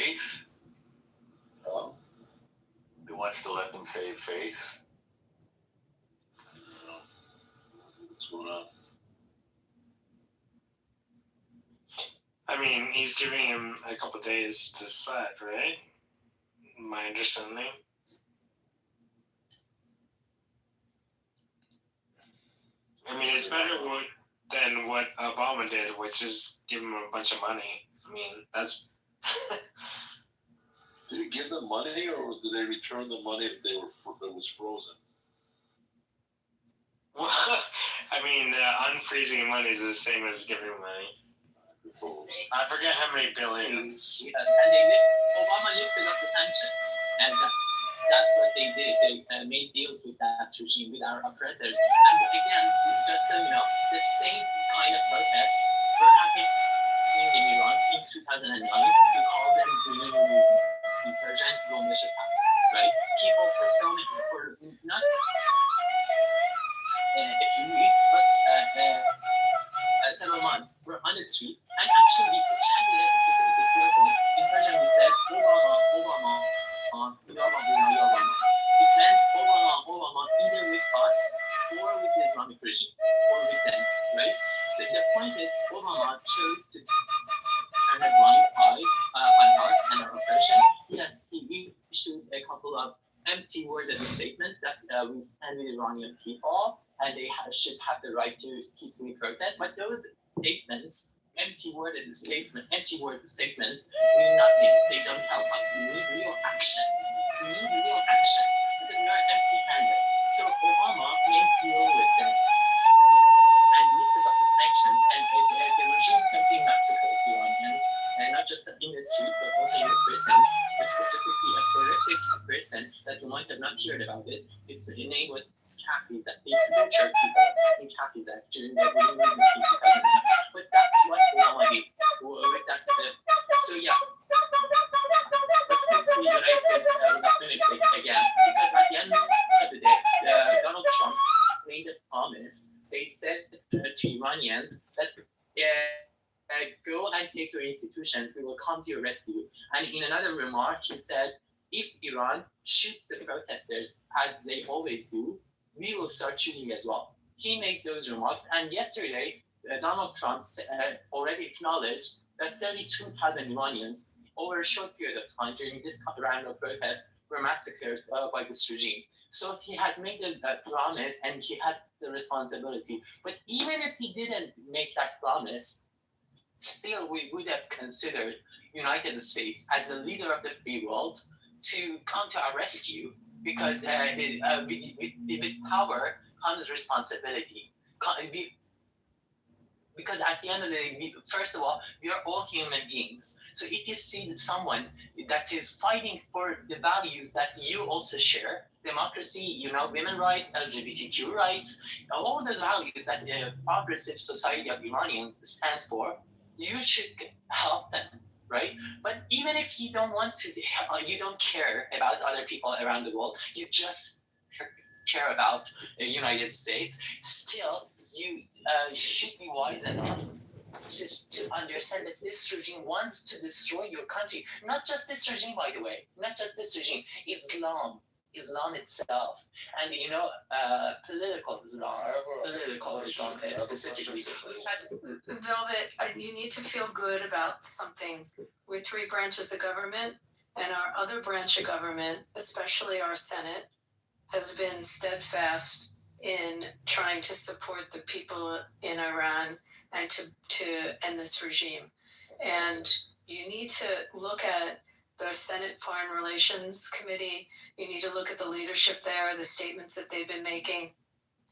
face? He wants to let them save face. What's going on? I mean, he's giving him a couple days to decide, right? My understanding. I mean, it's better than what Obama did, which is give him a bunch of money. I mean, that's. Did he give them money, or did they return the money that was frozen? Well, I mean, unfreezing money is the same as giving money. I forget how many billions. Yes, and Obama lifted up the sanctions, and that's what they did. They made deals with that regime, with our operators. And again, just so you know, the same kind of protests were happening in Iran in 2009. We call them green movement, in Persian, Gomesh attacks, right? People for not a few weeks, but several months, we're on the streets, and actually we chanted a specific slogan. In Persian, we said, Obama, Obama, Obama. It meant Obama, Obama, either with us, or with the Islamic regime, or with them, right? The point is, Obama chose to turn a blind eye on us and our oppression. Yes, he issued a couple of empty worded statements that we stand with Iranian people, and they should have the right to peacefully protest. But those statements, empty worded statements, mean nothing. They don't help us. We need real action. Because we are empty-handed. So Obama made deal with them and lifted up the sanctions, and the regime simply massacred Iranians, and not just in the streets, but also in the prisons. Specifically, a horrific prison that you might have not heard about it. Its name was khakis, that they tortured people in khakis during the movement in 2009. But that's what Obama did. So yeah. But hopefully the United States will not make a mistake again. Because at the end of the day, Donald Trump made a promise. They said to Iranians that go and take your institutions, we will come to your rescue. And in another remark, he said, if Iran shoots the protesters, as they always do, we will start shooting as well. He made those remarks, and yesterday, Donald Trump already acknowledged that 32,000 Iranians over a short period of time during this round of protests were massacred by this regime. So he has made a promise, and he has the responsibility. But even if he didn't make that promise, still we would have considered United States as the leader of the free world to come to our rescue, because with power comes responsibility. Because at the end of the day, first of all, we are all human beings. So if you see someone that is fighting for the values that you also share, democracy, women's rights, LGBTQ rights, all those values that the progressive society of Iranians stand for, you should help them, right? But even if you don't want to, you don't care about other people around the world, you just care about the United States, still, you should be wise enough just to understand that this regime wants to destroy your country. Not just this regime, by the way. Not just this regime. Islam itself. And, political Islam specifically. Velvet, you need to feel good about something. We're 3 branches of government, and our other branch of government, especially our Senate, has been steadfast in trying to support the people in Iran and to end this regime. And you need to look at the Senate Foreign Relations Committee. You need to look at the leadership there, the statements that they've been making.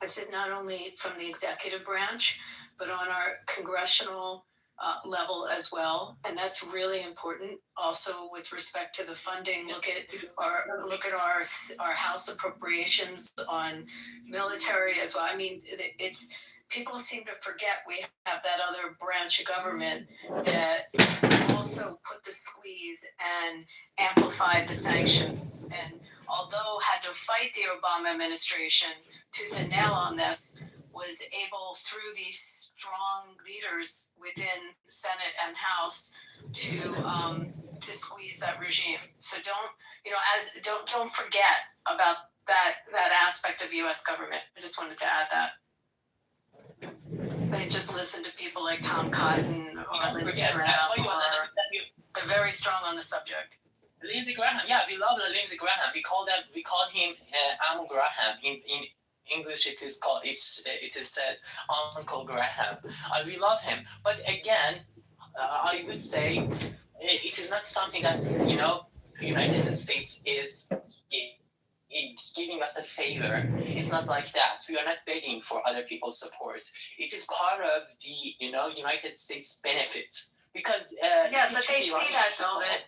This is not only from the executive branch, but on our congressional level as well, and that's really important. Also, with respect to the funding, look at our House appropriations on military as well. I mean, it's people seem to forget we have that other branch of government that also put the squeeze and amplified the sanctions. And although had to fight the Obama administration tooth and nail on this, was able through these strong leaders within Senate and House to to squeeze that regime. So don't forget about that aspect of U.S. government. I just wanted to add that. They just listen to people like Tom Cotton or Lindsey Graham. They're very strong on the subject. Lindsey Graham, yeah, we love Lindsey Graham. We call him Uncle Graham. In English, it is said Uncle Graham. We love him, but again, I would say it is not something that United States is giving us a favor. It's not like that. We are not begging for other people's support. It is part of the United States benefit. Because but they see that, Velvet.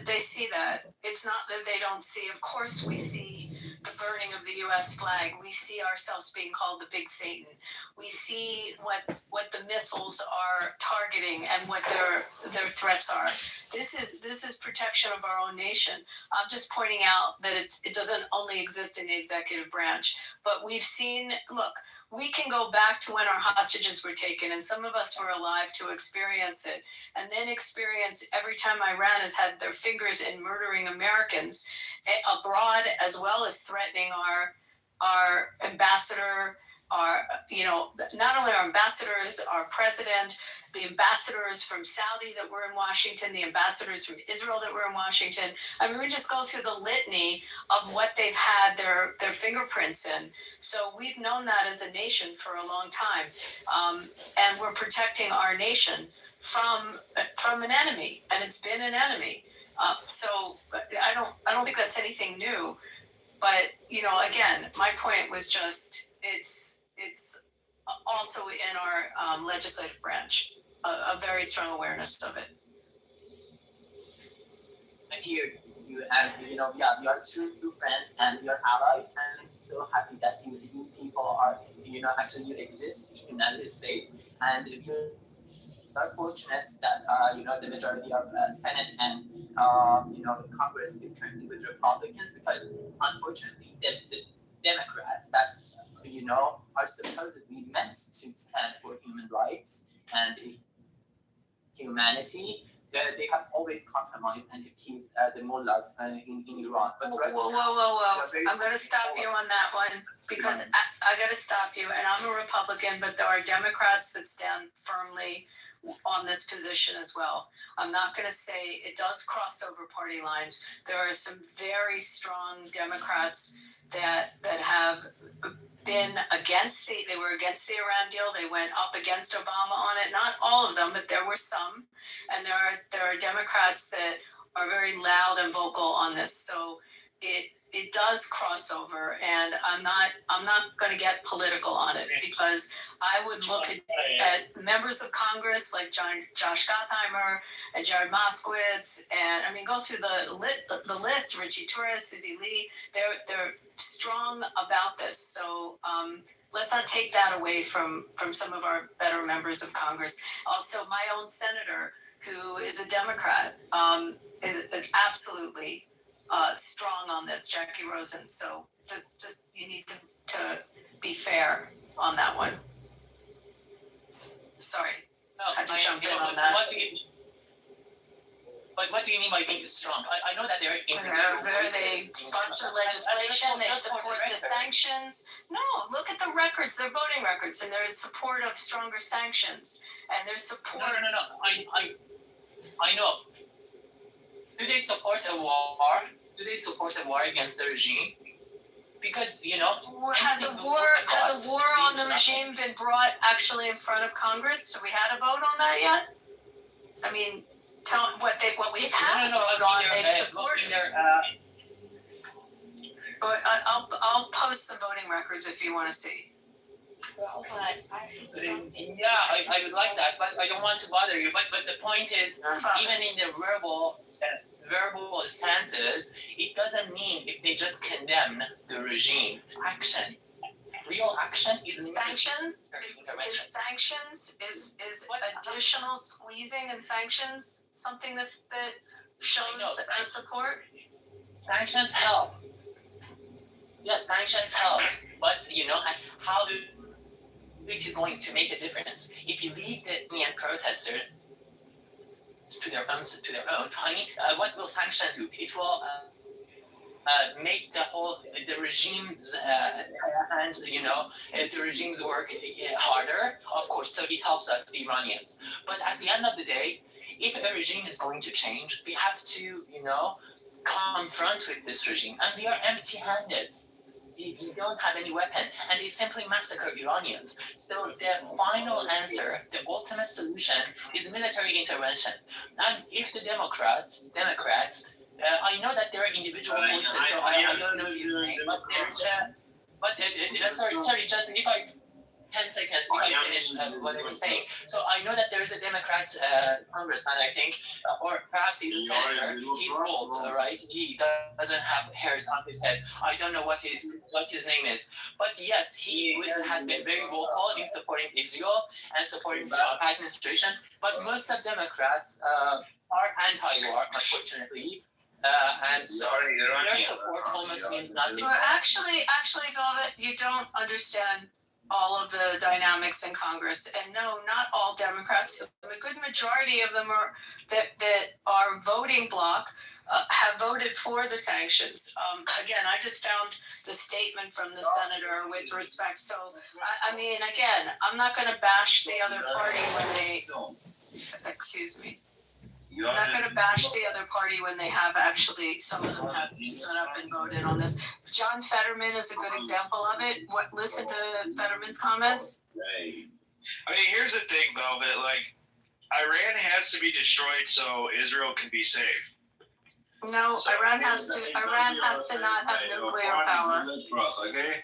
They see that. It's not that they don't see. Of course, we see the burning of the U.S. flag. We see ourselves being called the Big Satan. We see what the missiles are targeting and what their threats are. This is protection of our own nation. I'm just pointing out that it doesn't only exist in the executive branch, but we've seen. Look. We can go back to when our hostages were taken, and some of us were alive to experience it, and then experience every time Iran has had their fingers in murdering Americans abroad, as well as threatening our ambassador, not only our ambassadors, our president, the ambassadors from Saudi that were in Washington, the ambassadors from Israel that were in Washington. I mean, we just go through the litany of what they've had their fingerprints in. So we've known that as a nation for a long time, and we're protecting our nation from an enemy, and it's been an enemy. So I don't think that's anything new. But again, my point was just it's also in our legislative branch. A very strong awareness of it. And here you have, we are true friends and we are allies, and I'm so happy that you people are, actually you exist in the United States, and we are fortunate that the majority of Senate and Congress is currently with Republicans, because unfortunately the Democrats that are supposedly meant to stand for human rights and humanity, they have always compromised and appeased the mullahs in Iran. But whoa. I'm going to stop you on that one, because I got to stop you. And I'm a Republican, but there are Democrats that stand firmly on this position as well. I'm not going to say it does cross over party lines. There are some very strong Democrats that have been they were against the Iran deal. They went up against Obama on it. Not all of them, but there were some. And there are Democrats that are very loud and vocal on this. So it does cross over, and I'm not going to get political on it, because I would look at members of Congress like Josh Gottheimer and Jared Moskowitz, and I mean go through the list. Richie Torres, Susie Lee, they're strong about this. So let's not take that away from some of our better members of Congress. Also, my own senator, who is a Democrat, is absolutely strong on this, Jackie Rosen. So just you need to be fair on that one. Sorry, I had to jump in on that. What do you mean by being strong? I know that they're they sponsor legislation, they support the sanctions. No, look at the records, their voting records, and there's support of stronger sanctions, and there's support. No. I know. Do they support a war? Do they support a war against the regime? Because has a war on the regime been brought actually in front of Congress? Have we had a vote on that yet? I mean, tell what we've had a vote on. They've supported. But I'll post some voting records if you want to see. Well, yeah, I would like that, but I don't want to bother you. But the point is, even in the verbal stances, it doesn't mean if they just condemn the regime. Action, real action. Sanctions is additional squeezing and sanctions something that shows support. Sanctions help. Yes, sanctions help, but how it is going to make a difference if you leave the Iranian protesters to their own. I mean, what will sanction do? It will make the regime's hands, the regime's work harder, of course. So it helps us, the Iranians. But at the end of the day, if a regime is going to change, we have to, confront with this regime, and we are empty-handed. We don't have any weapon, and they simply massacre Iranians. So the final answer, the ultimate solution, is military intervention. And if the Democrats, I know that there are individual voices, so I don't know his name, but there's sorry, Justin, if I 10 seconds, if I finish what I was saying. So I know that there is a Democrat congressman, I think, or perhaps he's a senator. He's old, right? He doesn't have hairs on his head. I don't know what his name is. But yes, he has been very vocal in supporting Israel and supporting the Trump administration. But most of Democrats are anti-war, unfortunately. And so their support almost means nothing. Well, actually, Velvet, you don't understand all of the dynamics in Congress. And no, not all Democrats. A good majority of them that are voting bloc have voted for the sanctions. Again, I just found the statement from the senator with respect. So, I mean, again, I'm not going to bash the other party when they, excuse me. I'm not going to bash the other party when they have actually, some of them have stood up and voted on this. John Fetterman is a good example of it. Listen to Fetterman's comments. I mean, here's the thing, Velvet. Like, Iran has to be destroyed so Israel can be safe. No, Iran has to not have nuclear power. Okay?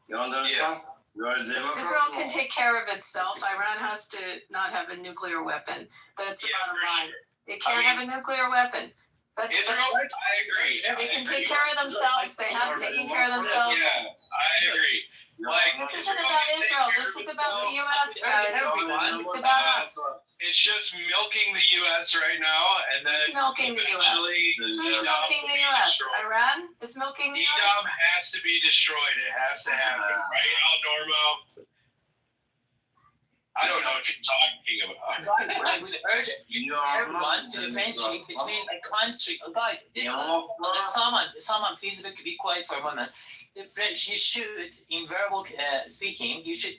You understand? Israel can take care of itself. Iran has to not have a nuclear weapon. That's the bottom line. They can't have a nuclear weapon. I agree. They can take care of themselves. They have taken care of themselves. Yeah, I agree. Like, this isn't about Israel. This is about the U.S., guys. It's about us. It's just milking the U.S. right now, and then who's milking the U.S.? Who's milking the U.S.? Iran is milking the U.S.? Edom has to be destroyed. It has to happen. Right now, Normo? I don't know what you're talking about. I would urge everyone to differentiate between a country. Guys, someone, please be quiet for a moment. You should, in verbal speaking, you should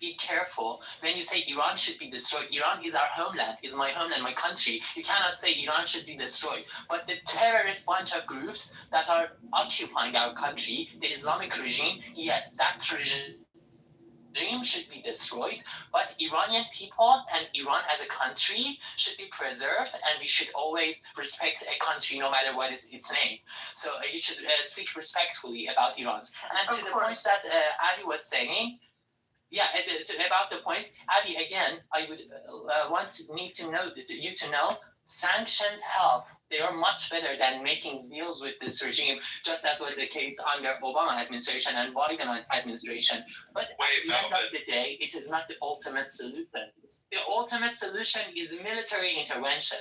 be careful when you say Iran should be destroyed. Iran is our homeland, is my homeland, my country. You cannot say Iran should be destroyed. But the terrorist bunch of groups that are occupying our country, the Islamic regime, yes, that regime should be destroyed, but Iranian people and Iran as a country should be preserved, and we should always respect a country no matter what is its name. So you should speak respectfully about Iran. And to the point that Ali was saying, about the points, Ali, again, I would need to know you to know sanctions help. They are much better than making deals with this regime, just as was the case under Obama administration and Biden administration. But at the end of the day, it is not the ultimate solution. The ultimate solution is military intervention.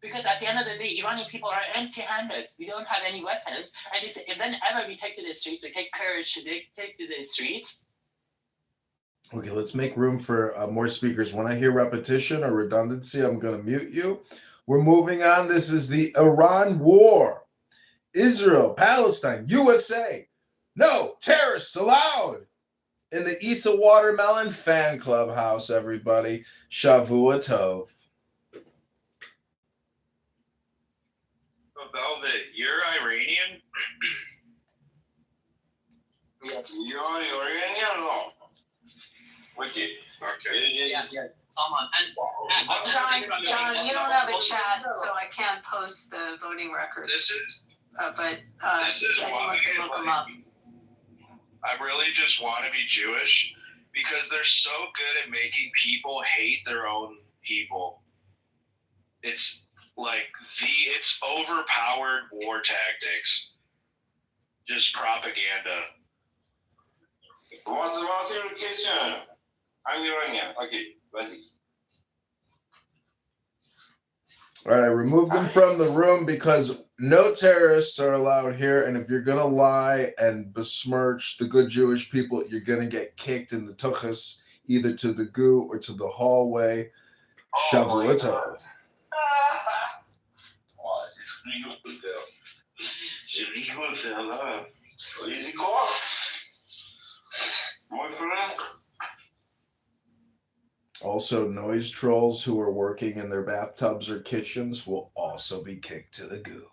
Because at the end of the day, Iranian people are empty-handed. We don't have any weapons. And if whenever we take to the streets, we take courage to take to the streets. Okay, let's make room for more speakers. When I hear repetition or redundancy, I'm going to mute you. We're moving on. This is the Iran war. Israel, Palestine, USA. No terrorists allowed. In the Issa Watermelon Fan Club house, everybody. Shavua Tov. Velvet, you're Iranian? Yes. You're Iranian? No. Okay. Yeah. Someone. And John, you don't have a chat, so I can't post the voting record. This is anyone can look them up. I really just want to be Jewish because they're so good at making people hate their own people. It's like it's overpowered war tactics. Just propaganda. What about your question? I'm Iranian. Okay, basic. All right, I removed them from the room because no terrorists are allowed here. And if you're going to lie and besmirch the good Jewish people, you're going to get kicked in the tuchus, either to the goo or to the hallway. Shavua Tov. Ouais, je rigole, frère. Je rigole, frère, là. Il dit quoi? My friend? Also, noise trolls who are working in their bathtubs or kitchens will also be kicked to the goo.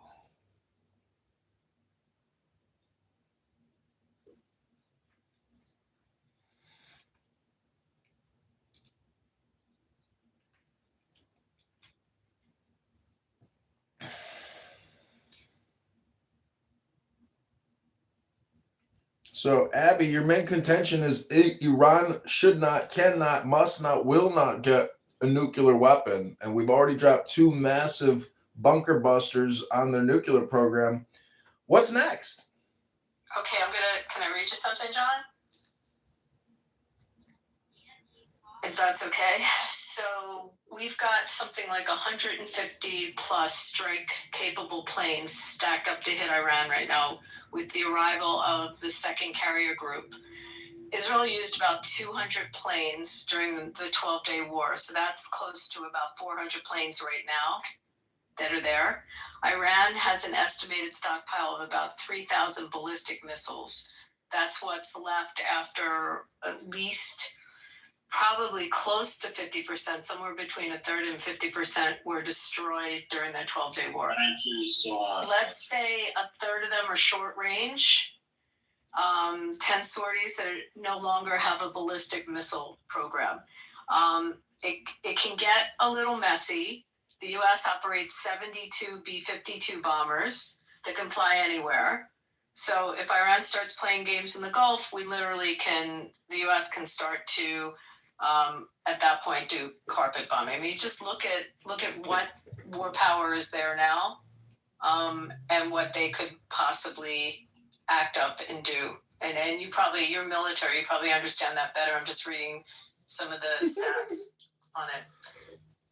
So, Abby, your main contention is Iran should not, cannot, must not, will not get a nuclear weapon. And we've already dropped 2 massive bunker busters on their nuclear program. What's next? Okay, can I read you something, John? If that's okay. So we've got something like 150 plus strike capable planes stacked up to hit Iran right now with the arrival of the second carrier group. Israel used about 200 planes during the 12-day war. So that's close to about 400 planes right now that are there. Iran has an estimated stockpile of about 3,000 ballistic missiles. That's what's left after at least probably close to 50%, somewhere between a third and 50% were destroyed during that 12-day war. Let's say a third of them are short range. 10 sorties that no longer have a ballistic missile program. It can get a little messy. The U.S. operates 72 B-52 bombers that can fly anywhere. So if Iran starts playing games in the Gulf, the U.S. can start to, at that point, do carpet bombing. I mean, just look at what war power is there now, and what they could possibly act up and do. And you're military, you probably understand that better. I'm just reading some of the stats on it.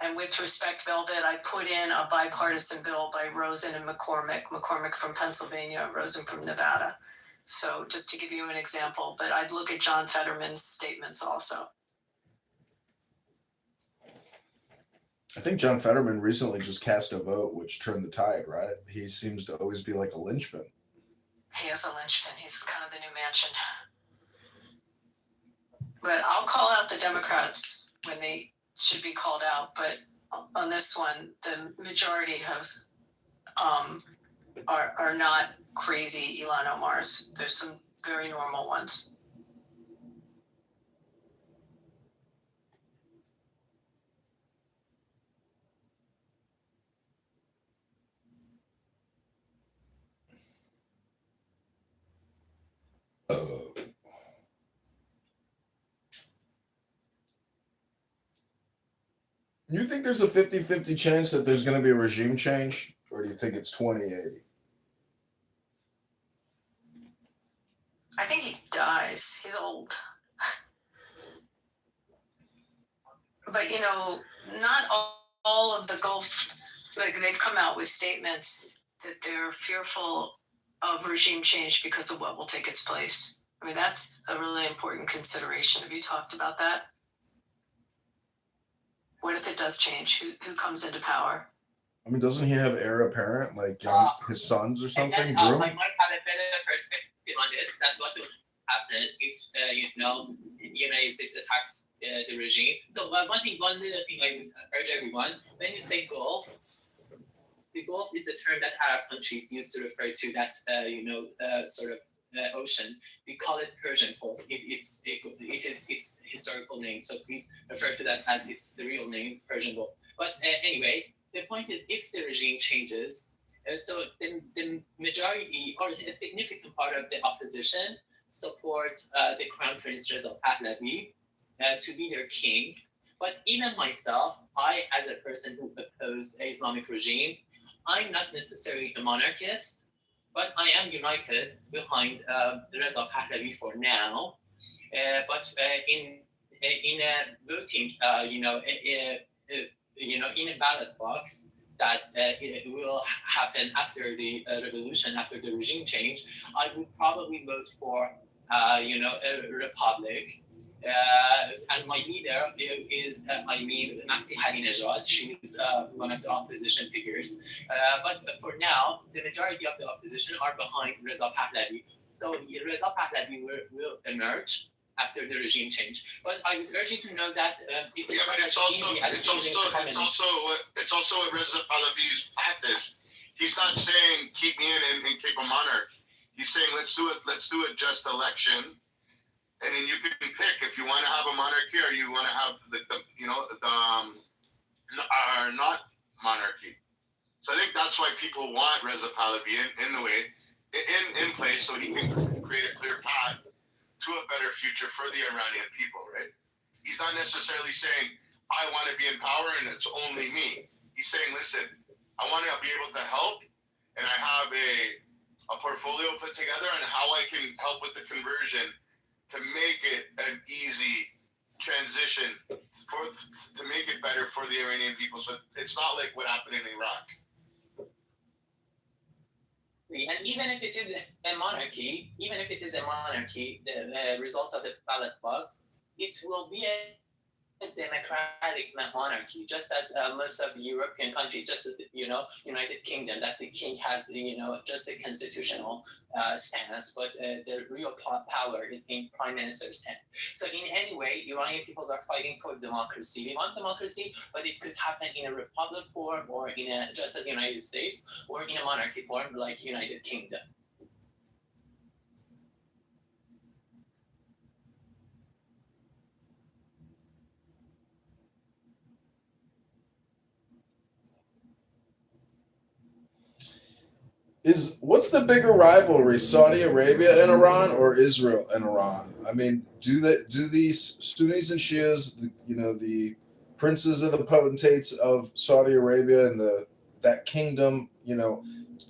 And with respect, Velvet, I put in a bipartisan bill by Rosen and McCormick from Pennsylvania, Rosen from Nevada. So just to give you an example, but I'd look at John Fetterman's statements also. I think John Fetterman recently just cast a vote which turned the tide, right? He seems to always be like a linchpin. He is a linchpin. He's kind of the new Manchin. But I'll call out the Democrats when they should be called out. But on this one, the majority are not crazy Ilhan Omars. There's some very normal ones. You think there's a 50-50 chance that there's going to be a regime change? Or do you think it's 20-80? I think he dies. He's old. But, not all of the Gulf, they've come out with statements that they're fearful of regime change because of what will take its place. I mean, that's a really important consideration. Have you talked about that? What if it does change? Who comes into power? I mean, doesn't he have heir apparent, like his sons or something? And then, I might have a better perspective on this. That's what will happen if the United States attacks the regime. So one little thing I would urge everyone: when you say Gulf, the Gulf is a term that Arab countries use to refer to that sort of ocean. We call it Persian Gulf. It's its historical name. So please refer to that as its the real name, Persian Gulf. But anyway, the point is, if the regime changes, so the majority or a significant part of the opposition support the Crown Prince Reza Pahlavi to be their king. But even myself, I, as a person who opposed the Islamic regime, I'm not necessarily a monarchist, but I am united behind Reza Pahlavi for now. But in voting, in a ballot box that it will happen after the revolution, after the regime change, I would probably vote for a republic. And my leader is, Masih Harinejad. She's one of the opposition figures. But for now, the majority of the opposition are behind Reza Pahlavi. So Reza Pahlavi will emerge after the regime change. But I would urge you to know that it's also what Reza Pahlavi's path is. He's not saying keep me in and keep a monarch. He's saying let's do a just election, and then you can pick if you want to have a monarchy or you want to have our not monarchy. So I think that's why people want Reza Pahlavi in place, so he can create a clear path to a better future for the Iranian people, right? He's not necessarily saying, I want to be in power and it's only me. He's saying, listen, I want to be able to help, and I have a portfolio put together on how I can help with the conversion to make it an easy transition to make it better for the Iranian people. So it's not like what happened in Iraq. And even if it is a monarchy, the result of the ballot box, it will be a democratic monarchy, just as most of the European countries, just as United Kingdom, that the king has just a constitutional stance, but the real power is in prime minister's hand. So in any way, Iranian people are fighting for democracy. We want democracy, but it could happen in a republic form, or in a just as United States, or in a monarchy form like United Kingdom. What's the bigger rivalry, Saudi Arabia and Iran or Israel and Iran? I mean, do these Sunnis and Shias, the princes and the potentates of Saudi Arabia and that kingdom,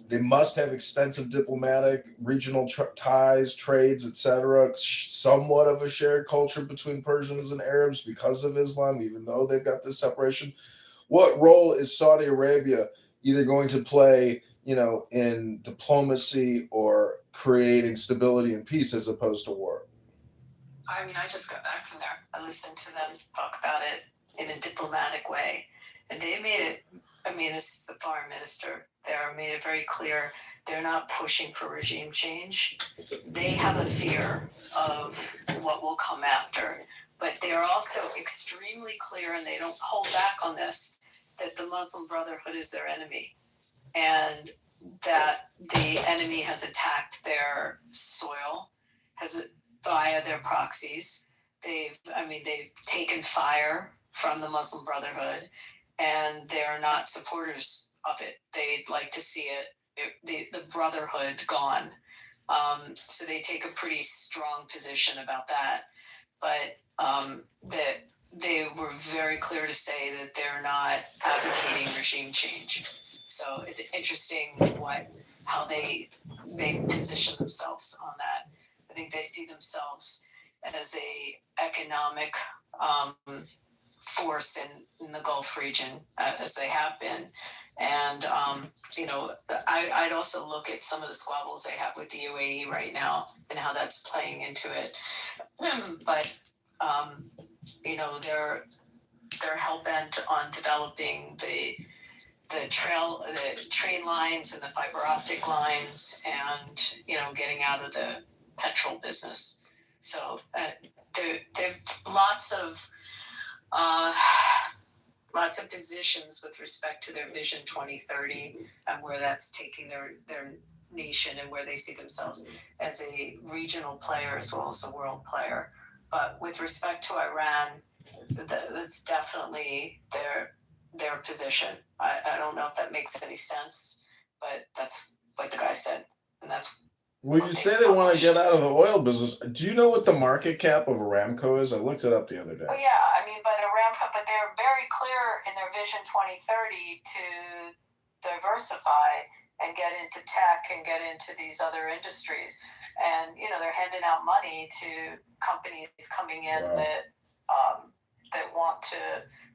they must have extensive diplomatic, regional ties, trades, etc. Somewhat of a shared culture between Persians and Arabs because of Islam, even though they've got this separation. What role is Saudi Arabia either going to play, in diplomacy or creating stability and peace as opposed to war? I mean, I just got back from there. I listened to them talk about it in a diplomatic way. And they made it, this is the foreign minister there, made it very clear they're not pushing for regime change. They have a fear of what will come after. But they are also extremely clear, and they don't hold back on this, that the Muslim Brotherhood is their enemy. And that the enemy has attacked their soil, via their proxies. They've taken fire from the Muslim Brotherhood, and they're not supporters of it. They'd like to see the Brotherhood gone. So they take a pretty strong position about that. But that they were very clear to say that they're not advocating regime change. So it's interesting how they position themselves on that. I think they see themselves as a economic force in the Gulf region, as they have been. And I'd also look at some of the squabbles they have with the UAE right now and how that's playing into it. But they're hell-bent on developing the train lines and the fiber optic lines, and getting out of the petrol business. So they've lots of positions with respect to their Vision 2030 and where that's taking their nation, and where they see themselves as a regional player as well as a world player. But with respect to Iran, that's definitely their position. I don't know if that makes any sense, but that's what the guy said, and that's. Well, you say they want to get out of the oil business. Do you know what the market cap of Aramco is? I looked it up the other day. Oh yeah, but they're very clear in their Vision 2030 to diversify and get into tech and get into these other industries, and they're handing out money to companies coming in that want to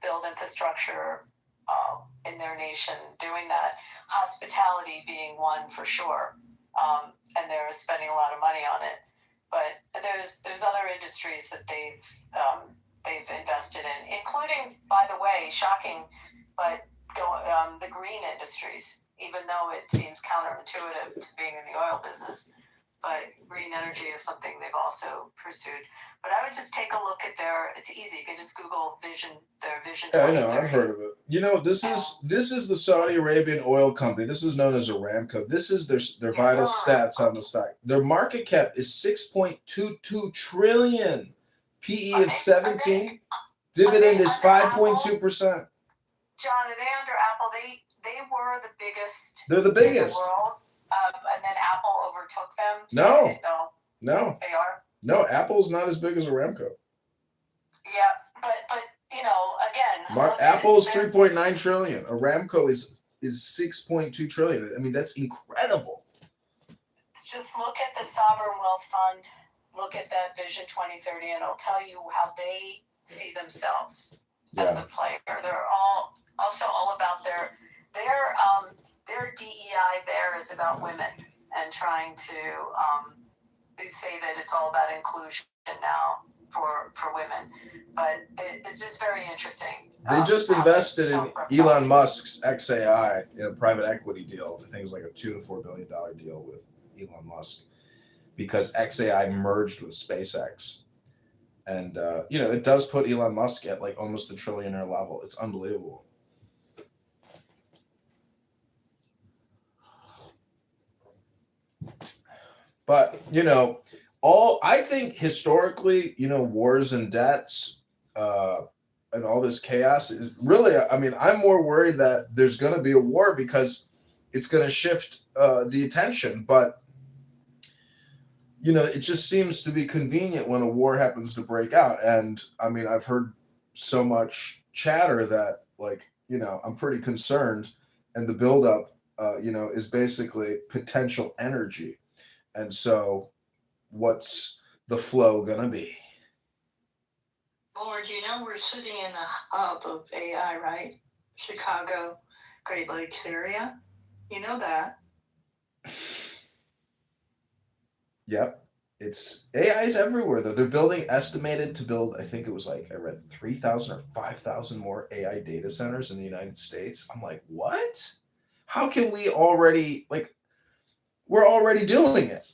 build infrastructure in their nation, doing that. Hospitality being one for sure, and they're spending a lot of money on it. but there's other industries that they've invested in, including, by the way, shocking, but the green industries, even though it seems counterintuitive to being in the oil business. But green energy is something they've also pursued. But I would just take a look at it's easy. You can just Google their Vision 2030. Yeah, I know, I've heard of it. You know, this is the Saudi Arabian oil company. This is known as Aramco. This is their vital stats on the stock. Their market cap is 6.22 trillion. PE of 17. Dividend is 5.2%. John, are they under Apple? They were the biggest. They're the biggest in the world, and then Apple overtook them. No. No, they are. No, Apple's not as big as Aramco. Yeah, but again, Apple's 3.9 trillion. Aramco is 6.2 trillion. I mean, that's incredible. Just look at the Sovereign Wealth Fund. Look at that Vision 2030, and it'll tell you how they see themselves as a player. They're also all about their DEI. There is about women and trying to. They say that it's all about inclusion now for women, but it's just very interesting. They just invested in Elon Musk's XAI in a private equity deal. I think it was like a $2 to $4 billion deal with Elon Musk because XAI merged with SpaceX. And, it does put Elon Musk at like almost the trillionaire level. It's unbelievable. But, I think historically, wars and debts and all this chaos is really, I'm more worried that there's going to be a war because it's going to shift the attention. But, it just seems to be convenient when a war happens to break out. And, I've heard so much chatter that, I'm pretty concerned. And the buildup, is basically potential energy. And so what's the flow going to be? Lord, we're sitting in the hub of AI, right? Chicago, Great Lakes area. You know that. Yep. It's AI's everywhere, though. They're estimated to build, I think it was I read 3,000 or 5,000 more AI data centers in the United States. I'm like, what? How can we already, we're already doing it.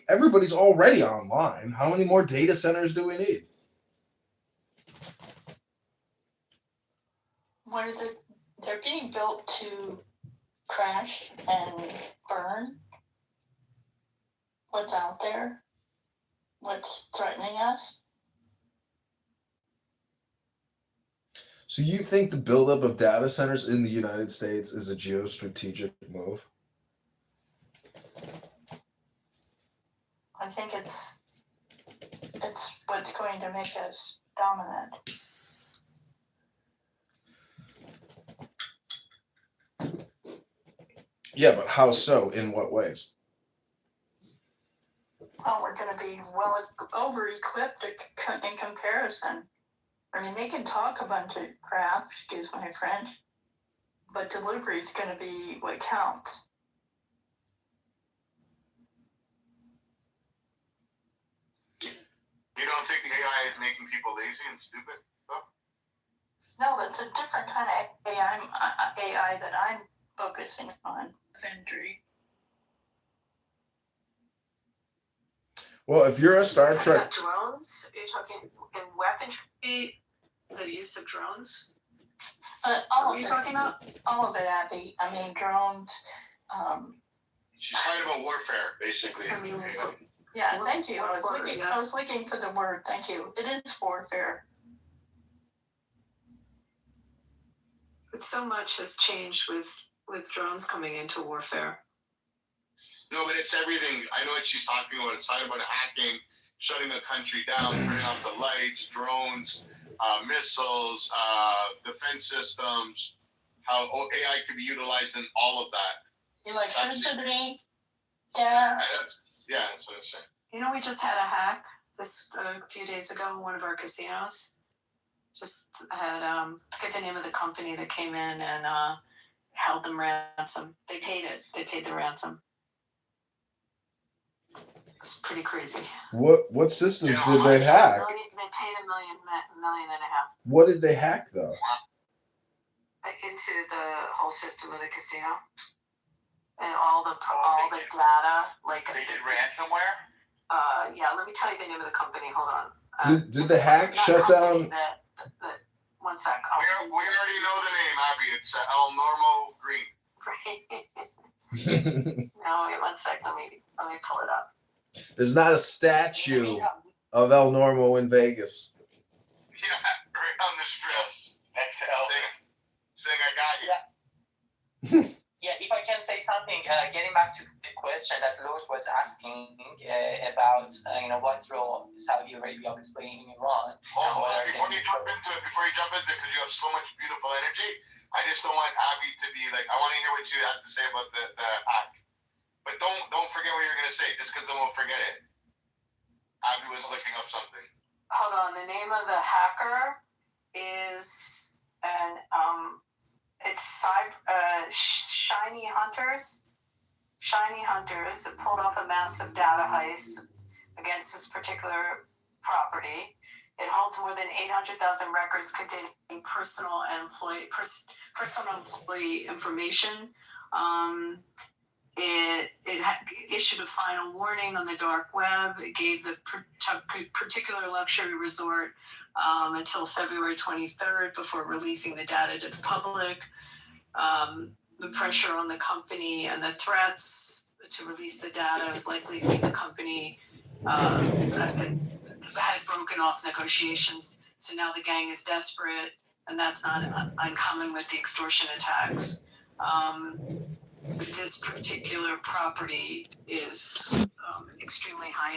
Everybody's already online. How many more data centers do we need? They're being built to crash and burn what's out there, what's threatening us. So you think the buildup of data centers in the United States is a geostrategic move? I think it's what's going to make us dominant. Yeah, but how so? In what ways? Oh, we're going to be over-equipped in comparison. They can talk a bunch of crap, excuse my French, but delivery is going to be what counts. You don't think the AI is making people lazy and stupid, though? No, that's a different kind of AI that I'm focusing on. Inventory. Well, if you're a Star You're Trek... talking about drones? You're talking in weaponry, the use of drones? All what are you talking about? All of it, Abby. Drones. She's talking about warfare, basically. Yeah, thank you. I was looking for the word. Thank you. It is warfare. But so much has changed with drones coming into warfare. No, but it's everything. I know what she's talking about. It's talking about hacking, shutting a country down, turning off the lights, drones, missiles, defense systems, how AI could be utilized in all of that. Electricity, gas. Yeah, that's what I'm saying. We just had a hack a few days ago in one of our casinos. Just had, forget the name of the company that came in and held them ransom. They paid it. They paid the ransom. It's pretty crazy. What systems did they hack? They paid $1 million and a half. What did they hack though? Into the whole system of the casino and all the data. Like they did ransomware. Yeah. Let me tell you the name of the company. Hold on. Did the hack shut down? One sec. We already know the name, Abby. It's El Normo Green. Right. No, wait 1 sec. Let me pull it up. There's not a statue of El Normo in Vegas. Yeah, right on the strip next to Elvis. Saying I got you. Yeah, if I can say something, getting back to the question that Lord was asking about, what role Saudi Arabia would play in Iran. Before you jump into it, because you have so much beautiful energy, I just don't want Abby to be like, I want to hear what you have to say about the hack. But don't forget what you're going to say, just because then we'll forget it. Abby was looking up something. Hold on, the name of the hacker is it's Shiny Hunters. Shiny Hunters pulled off a massive data heist against this particular property. It holds more than 800,000 records containing personal employee information. It issued a final warning on the dark web. It gave the particular luxury resort until February 23rd before releasing the data to the public. The pressure on the company and the threats to release the data is likely to be the company had broken off negotiations. So now the gang is desperate, and that's not uncommon with the extortion attacks. This particular property is extremely high end.